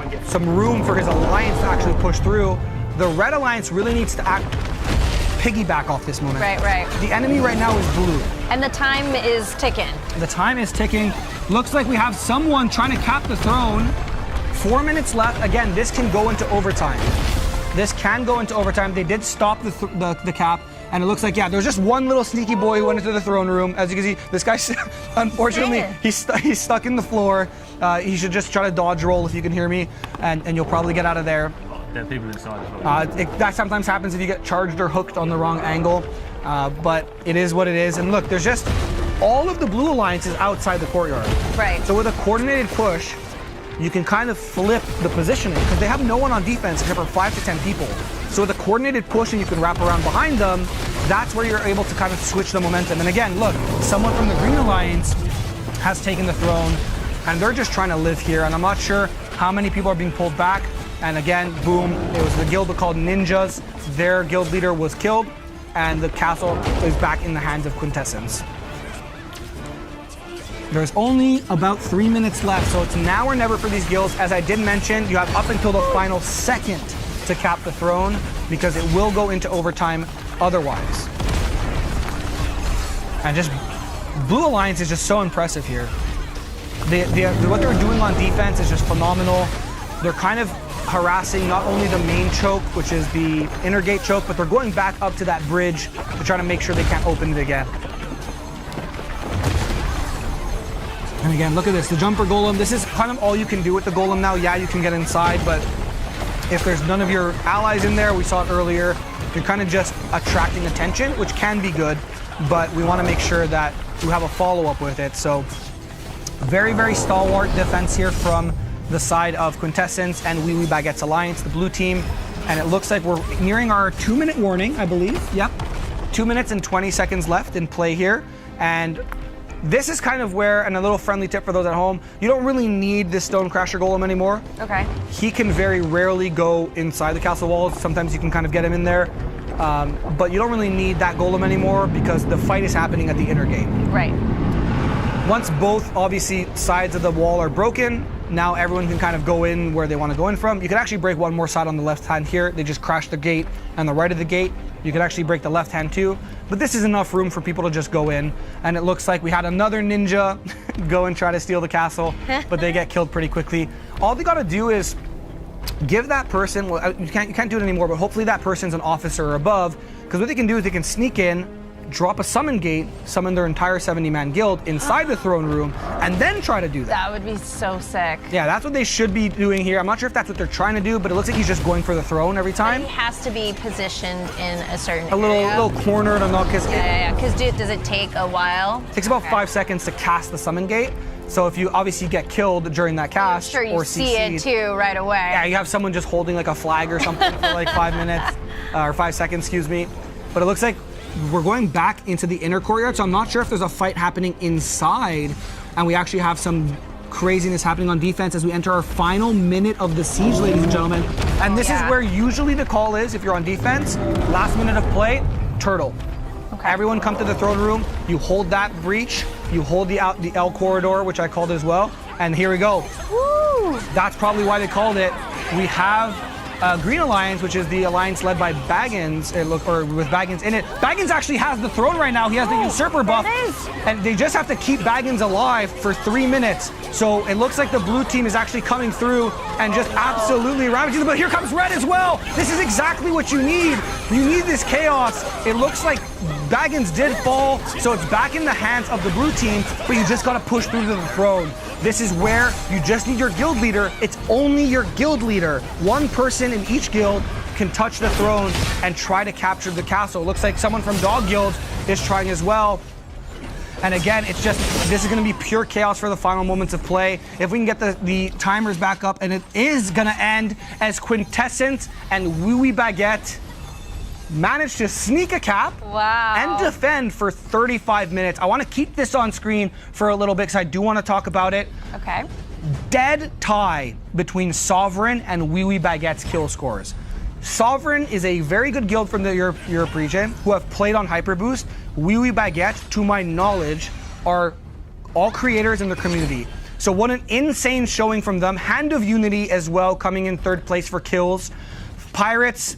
room for his alliance to actually push through. The red alliance really needs to piggyback off this moment. Right. The enemy right now is blue. And the time is ticking. The time is ticking. Looks like we have someone trying to cap the throne. 4 minutes left. Again, this can go into overtime. This can go into overtime. They did stop the cap. And it looks like, yeah, there's just one little sneaky boy who went into the throne room. As you can see, this guy, unfortunately, he's stuck in the floor. He should just try to dodge roll if you can hear me, and you'll probably get out of there. There are people inside as well. That sometimes happens if you get charged or hooked on the wrong angle, but it is what it is. And look, there's just all of the blue alliance is outside the courtyard. Right. So with a coordinated push, you can kind of flip the positioning because they have no one on defense except for 5 to 10 people. So with a coordinated push and you can wrap around behind them, that's where you're able to kind of switch the momentum. And again, look, someone from the Green Alliance has taken the throne and they're just trying to live here. And I'm not sure how many people are being pulled back. And again, boom, it was the guild called Ninjas. Their guild leader was killed and the castle is back in the hands of Quintessence. There's only about 3 minutes left, so it's now or never for these guilds. As I did mention, you have up until the final second to cap the throne because it will go into overtime otherwise. And just Blue Alliance is just so impressive here. What they're doing on defense is just phenomenal. They're kind of harassing not only the main choke, which is the inner gate choke, but they're going back up to that bridge to try to make sure they can't open it again. And again, look at this, the jumper golem. This is kind of all you can do with the golem now. Yeah, you can get inside, but if there's none of your allies in there, we saw it earlier, you're kind of just attracting attention, which can be good, but we want to make sure that you have a follow-up with it. So very, very stalwart defense here from the side of Quintessence and Wee Wee Baguette's Alliance, the blue team. And it looks like we're nearing our 2-minute warning, I believe. Yep. 2 minutes and 20 seconds left in play here. And this is kind of where, and a little friendly tip for those at home, you don't really need this Stonecrasher Golem anymore. Okay. He can very rarely go inside the castle walls. Sometimes you can kind of get him in there. But you don't really need that Golem anymore because the fight is happening at the inner gate. Right. Once both, obviously, sides of the wall are broken, now everyone can kind of go in where they want to go in from. You can actually break one more side on the left hand here. They just crash the gate and the right of the gate. You can actually break the left hand too. But this is enough room for people to just go in. And it looks like we had another ninja go and try to steal the castle, but they get killed pretty quickly. All they got to do is give that person, well, you can't do it anymore, but hopefully that person's an officer or above, because what they can do is they can sneak in, drop a summon gate, summon their entire 70-man guild inside the throne room, and then try to do that. That would be so sick. Yeah, that's what they should be doing here. I'm not sure if that's what they're trying to do, but it looks like he's just going for the throne every time. But he has to be positioned in a certain A little corner to knock his. Yeah. Because does it take a while? It takes about 5 seconds to cast the summon gate. So if you obviously get killed during that cast, I'm sure you or see it too right away. Yeah, you have someone just holding like a flag or something for like 5 minutes, or 5 seconds, excuse me. But it looks like we're going back into the inner courtyard, so I'm not sure if there's a fight happening inside, and we actually have some craziness happening on defense as we enter our final minute of the siege, ladies and gentlemen. And this is where usually the call is, if you're on defense, last minute of play, turtle. Okay. Everyone come to the throne room, you hold that breach, you hold the L corridor, which I called as well, and here we go. Woo! That's probably why they called it. We have Green Alliance, which is the alliance led by Baggins, or with Baggins in it. Baggins actually has the throne right now. He has the usurper buff, and they just have to keep Baggins alive for 3 minutes. So it looks like the blue team is actually coming through and just absolutely ravaging them. But here comes red as well. This is exactly what you need. You need this chaos. It looks like Baggins did fall, so it's back in the hands of the blue team, but you just gotta push through to the throne. This is where you just need your guild leader. It's only your guild leader. One person in each guild can touch the throne and try to capture the castle. Looks like someone from Dog Guild is trying as well. And again, it's just, this is going to be pure chaos for the final moments of play. If we can get the timers back up, and it is going to end as Quintessence and Wee Baguette managed to sneak a cap and defend for 35 minutes. I want to keep this on screen for a little bit because I do want to talk about it. Okay. Dead tie between Sovereign and Wee Baguette's kill scores. Sovereign is a very good guild from the Europe region who have played on Hyperboost. Wee Baguette, to my knowledge, are all creators in the community. So what an insane showing from them. Hand of Unity as well, coming in 3rd place for kills. Pirates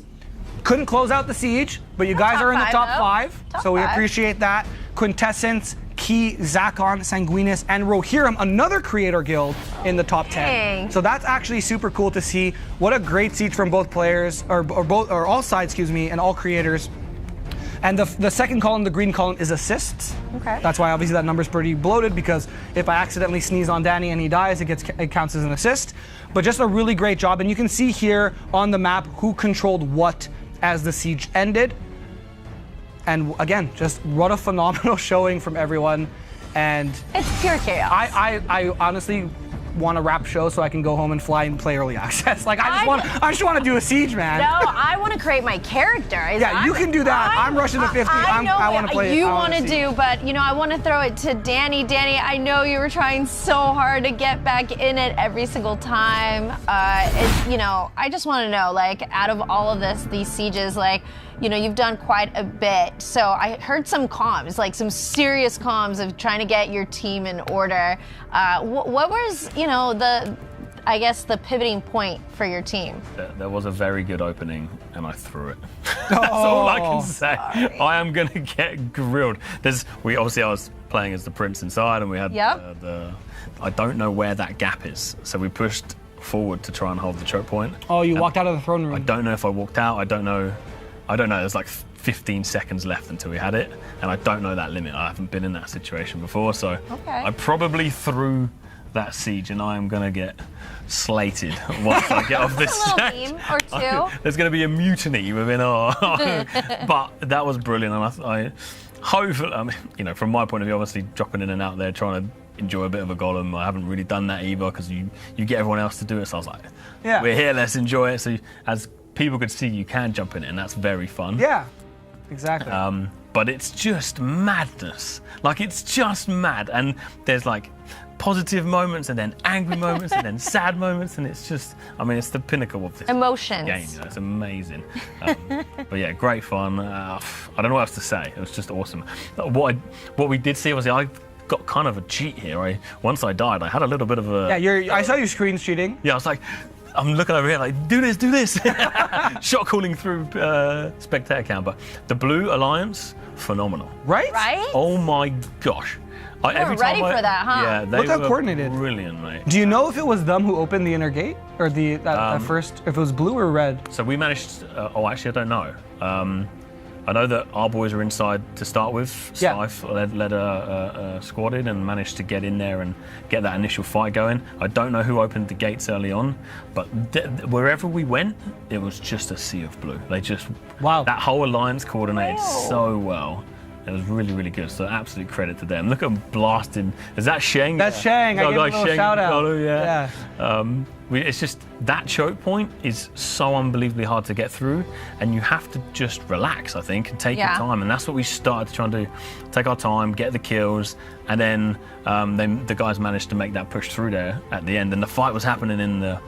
couldn't close out the siege, but you guys are in the top 5, so we appreciate that. Quintessence, Key, Zakon, Sanguinis, and Rohirrim, another creator guild in the top 10. So that's actually super cool to see. What a great siege from both players, or all sides, excuse me, and all creators. And the second column, the green column, is assists. Okay. That's why obviously that number's pretty bloated, because if I accidentally sneeze on Danny and he dies, it counts as an assist. But just a really great job, and you can see here on the map who controlled what as the siege ended. And again, just what a phenomenal showing from everyone. And it's pure chaos. I honestly want a wrap show so I can go home and fly and play early access. Like I just want to do a siege, man. No, I want to create my character. Yeah, you can do that. I'm rushing to 50. I want to play. You want to do, but you know, I want to throw it to Danny. Danny, I know you were trying so hard to get back in it every single time. You know, I just want to know, like, out of all of this, these sieges, like, you know, you've done quite a bit. So I heard some comms, like some serious comms of trying to get your team in order. What was, you know, I guess the pivoting point for your team? There was a very good opening, and I threw it. That's all I can say. Sorry. I am going to get grilled. I was playing as the prince inside, and we had I don't know where that gap is. So we pushed forward to try and hold the choke point. Oh, you walked out of the throne room. I don't know if I walked out. I don't know. There's like 15 seconds left until we had it, and I don't know that limit. I haven't been in that situation before, so I probably threw that siege, and I am going to get slated once I get off this stage. A little beam or two. There's going to be a mutiny within our... But that was brilliant, and I hopefully, you know, from my point of view, obviously dropping in and out there, trying to enjoy a bit of a golem. I haven't really done that either, because you get everyone else to do it, so I was like, we're here, let's enjoy it. So as people could see, you can jump in it, and that's very fun. Yeah, exactly. But it's just madness. Like, it's just mad. And there's like positive moments, and then angry moments, and then sad moments, and it's just, I mean, it's the pinnacle of this emotions game. You know, it's amazing. But yeah, great fun. I don't know what else to say. It was just awesome. What we did see was I got kind of a cheat here. Once I died, I had a little bit of a... Yeah, I saw you screen cheating. Yeah, I was like, I'm looking over here like, do this. Shot calling through spectator cam, but the Blue Alliance, phenomenal. Right? Oh my gosh. You were ready for that, huh? Yeah, they Look how were coordinated. Brilliant, mate. Do you know if it was them who opened the inner gate? Or that first, if it was blue or red? So we managed, actually I don't know. I know that our boys were inside to start with. Scythe led a squad in and managed to get in there and get that initial fight going. I don't know who opened the gates early on, but wherever we went, it was just a sea of blue. They just, that whole alliance coordinated so well. It was really, really good. So absolute credit to them. Look at them blasting. Is that Sheng? That's Sheng. I gave him a little shout out. Yeah. It's just, that choke point is so unbelievably hard to get through, and you have to just relax, I think, and take your time. And that's what we started to try and do. Take our time, get the kills, and then the guys managed to make that push through there at the end. And the fight was happening in the...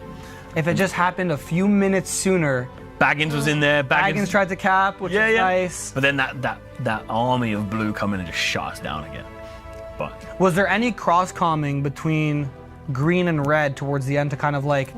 If it just happened a few minutes sooner... Baggins was in there. Baggins tried to cap, which is nice. But then that army of blue come in and just shut us down again. But was there any cross-comming between green and red towards the end to kind of like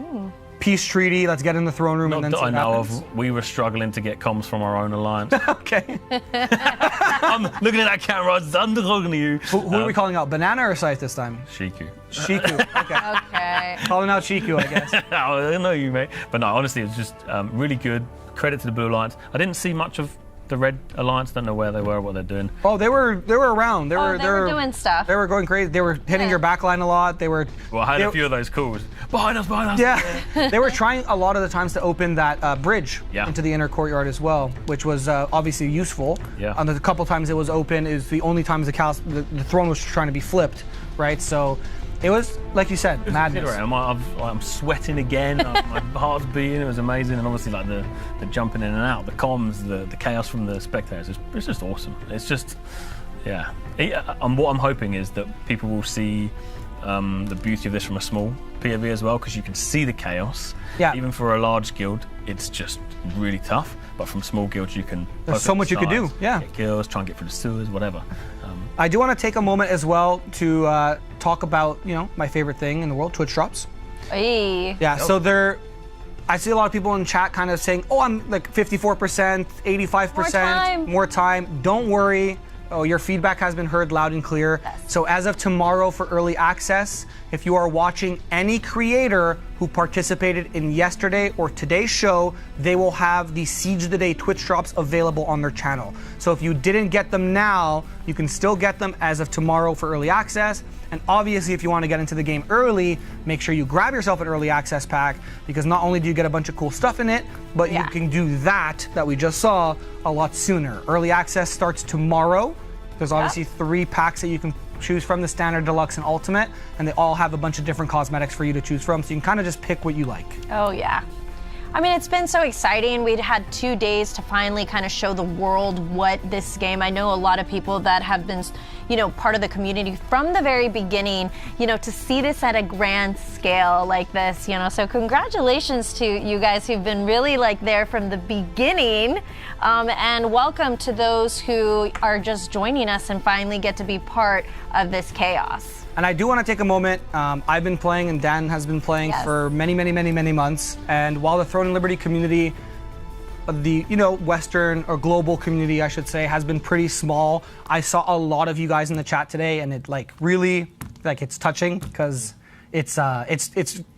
peace treaty, let's get in the throne room and then see what happens? Of. We were struggling to get comms from our own alliance. Okay. I'm looking at that camera, I'm talking to you. Who are we calling out? Banana or Scythe this time? Shiku. Okay. Calling out Shiku, I guess. I know you, mate. But no, honestly, it was just really good. Credit to the Blue Alliance. I didn't see much of the Red Alliance? Don't know where they were, what they're doing. Oh, they were around. They were doing stuff. They were going crazy. They were hitting your backline a lot. They were. Well, I had a few of those calls. Behind us. Yeah. They were trying a lot of the times to open that bridge into the inner courtyard as well, which was obviously useful. Yeah. And the couple times it was open is the only times the throne was trying to be flipped, right? So it was, like you said, madness. I'm sweating again. My heart's beating. It was amazing, and obviously like the jumping in and out, the comms, the chaos from the spectators. It's just awesome. It's just, yeah. And what I'm hoping is that people will see the beauty of this from a small POV as well, because you can see the chaos. Yeah. Even for a large guild, it's just really tough. But from small guilds, you can. There's so much you could do. Yeah. Get kills, try and get through the sewers, whatever. I do want to take a moment as well to talk about, my favorite thing in the world, Twitch drops. Hey. Yeah, so I see a lot of people in chat kind of saying, oh, I'm like 54%, 85%, more time. Don't worry. Oh, your feedback has been heard loud and clear. Yes. So as of tomorrow for early access, if you are watching any creator who participated in yesterday or today's show, they will have the Siege of the Day Twitch drops available on their channel. So if you didn't get them now, you can still get them as of tomorrow for early access. And obviously, if you want to get into the game early, make sure you grab yourself an early access pack, because not only do you get a bunch of cool stuff in it, but you can do that we just saw a lot sooner. Early access starts tomorrow. There's obviously 3 packs that you can choose from, the standard, deluxe, and ultimate, and they all have a bunch of different cosmetics for you to choose from, so you can kind of just pick what you like. Oh yeah. I mean, it's been so exciting. We'd had 2 days to finally kind of show the world what this game. I know a lot of people that have been, part of the community from the very beginning, to see this at a grand scale like this, So congratulations to you guys who've been really there from the beginning. And welcome to those who are just joining us and finally get to be part of this chaos. And I do want to take a moment. I've been playing, and Dan has been playing for many, many, many, many months. And while the Throne and Liberty community, the Western or global community, I should say, has been pretty small, I saw a lot of you guys in the chat today, and it really it's touching, because it's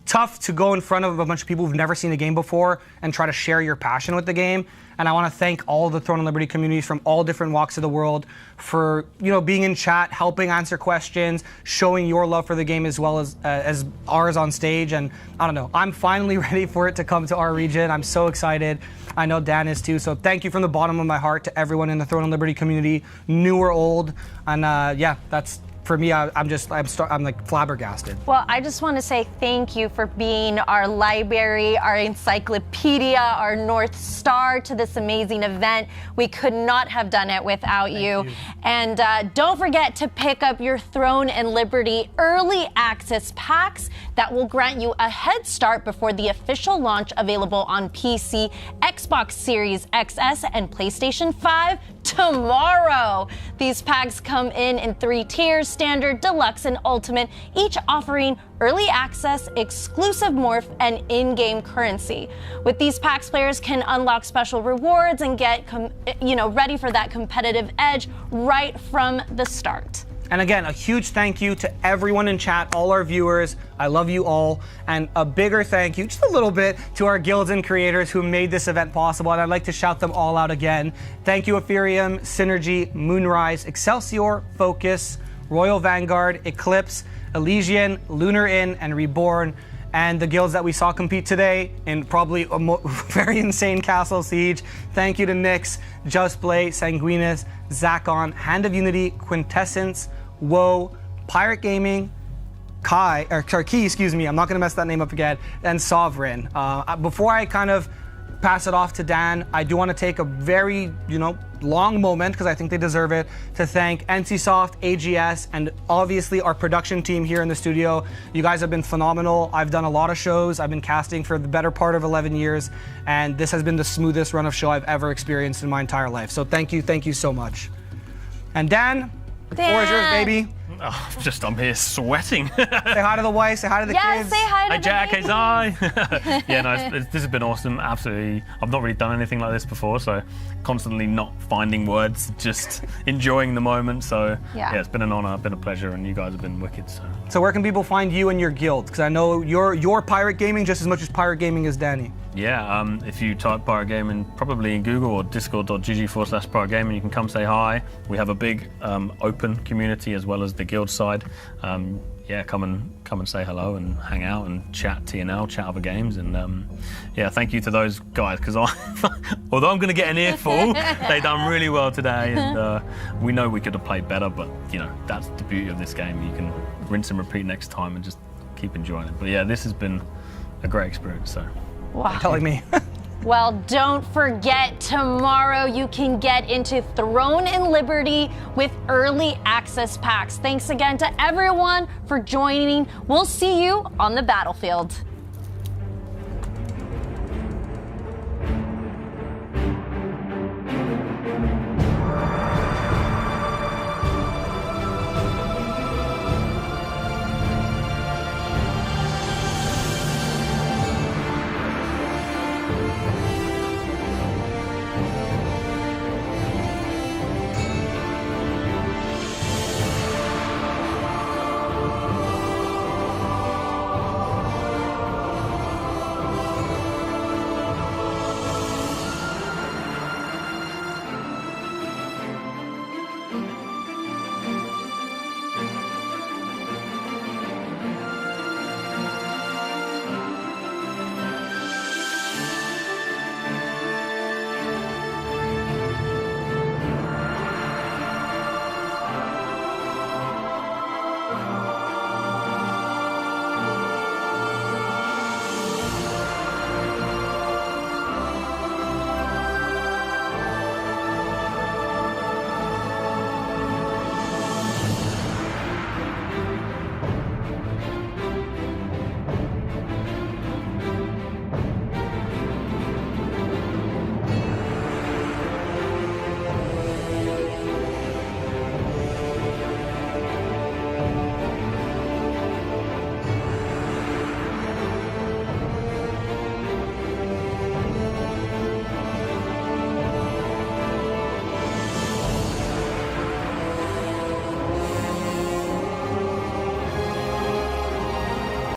tough to go in front of a bunch of people who've never seen a game before and try to share your passion with the game. And I want to thank all the Throne and Liberty communities from all different walks of the world for being in chat, helping answer questions, showing your love for the game as well as ours on stage. And I don't know, I'm finally ready for it to come to our region. I'm so excited. I know Dan is too. So thank you from the bottom of my heart to everyone in the Throne and Liberty community, new or old. And that's. For me, I'm like flabbergasted. Well, I just want to say thank you for being our library, our encyclopedia, our North Star to this amazing event. We could not have done it without you. And don't forget to pick up your Throne and Liberty early access packs that will grant you a head start before the official launch, available on PC, Xbox Series XS, and PlayStation 5 tomorrow. These packs come in 3 tiers: standard, deluxe, and ultimate, each offering early access, exclusive morph, and in-game currency. With these packs, players can unlock special rewards and get ready for that competitive edge right from the start. And again, a huge thank you to everyone in chat, all our viewers. I love you all. And a bigger thank you, just a little bit, to our guilds and creators who made this event possible. And I'd like to shout them all out again. Thank you, Ethereum, Synergy, Moonrise, Excelsior, Focus, Royal Vanguard, Eclipse, Elysian, Lunar Inn, and Reborn. And the guilds that we saw compete today in probably a very insane Castle Siege. Thank you to Nyx, Just Play, Sanguinus, Zakon, Hand of Unity, Quintessence, Woe, Pirate Gaming, Key, I'm not gonna mess that name up again, and Sovereign. Before I kind of pass it off to Dan, I do want to take a very, long moment, because I think they deserve it, to thank NCSoft, AGS, and obviously our production team here in the studio. You guys have been phenomenal. I've done a lot of shows. I've been casting for the better part of 11 years, and this has been the smoothest run of show I've ever experienced in my entire life. So thank you so much. And Dan, the floor is yours, baby. Oh, I'm here sweating. Say hi to the wife, say hi to the Yes, kids. say hi to Hey the Jack, baby. hey Zai. Yeah, no, this has been awesome. Absolutely. I've not really done anything like this before, so constantly not finding words, just enjoying the moment. So Yeah. it's been an honor, been a pleasure, and you guys have been wicked. So where can people find you and your guild? Because I know you're Pirate Gaming just as much as Pirate Gaming is Danny. Yeah, if you type Pirate Gaming, probably in Google or discord.gg/Pirate Gaming, you can come say hi. We have a big open community as well as the guild side. Yeah, come and say hello and hang out and chat TNL, chat other games, and yeah, thank you to those guys because although I'm going to get an earful, they done really well today, and we know we could have played better, but you know that's the beauty of this game. You can rinse and repeat next time and just keep enjoying it. But yeah, this has been a great experience. So. Wow. Telling me. Well, don't forget, tomorrow you can get into Throne and Liberty with early access packs. Thanks again to everyone for joining. We'll see you on the battlefield.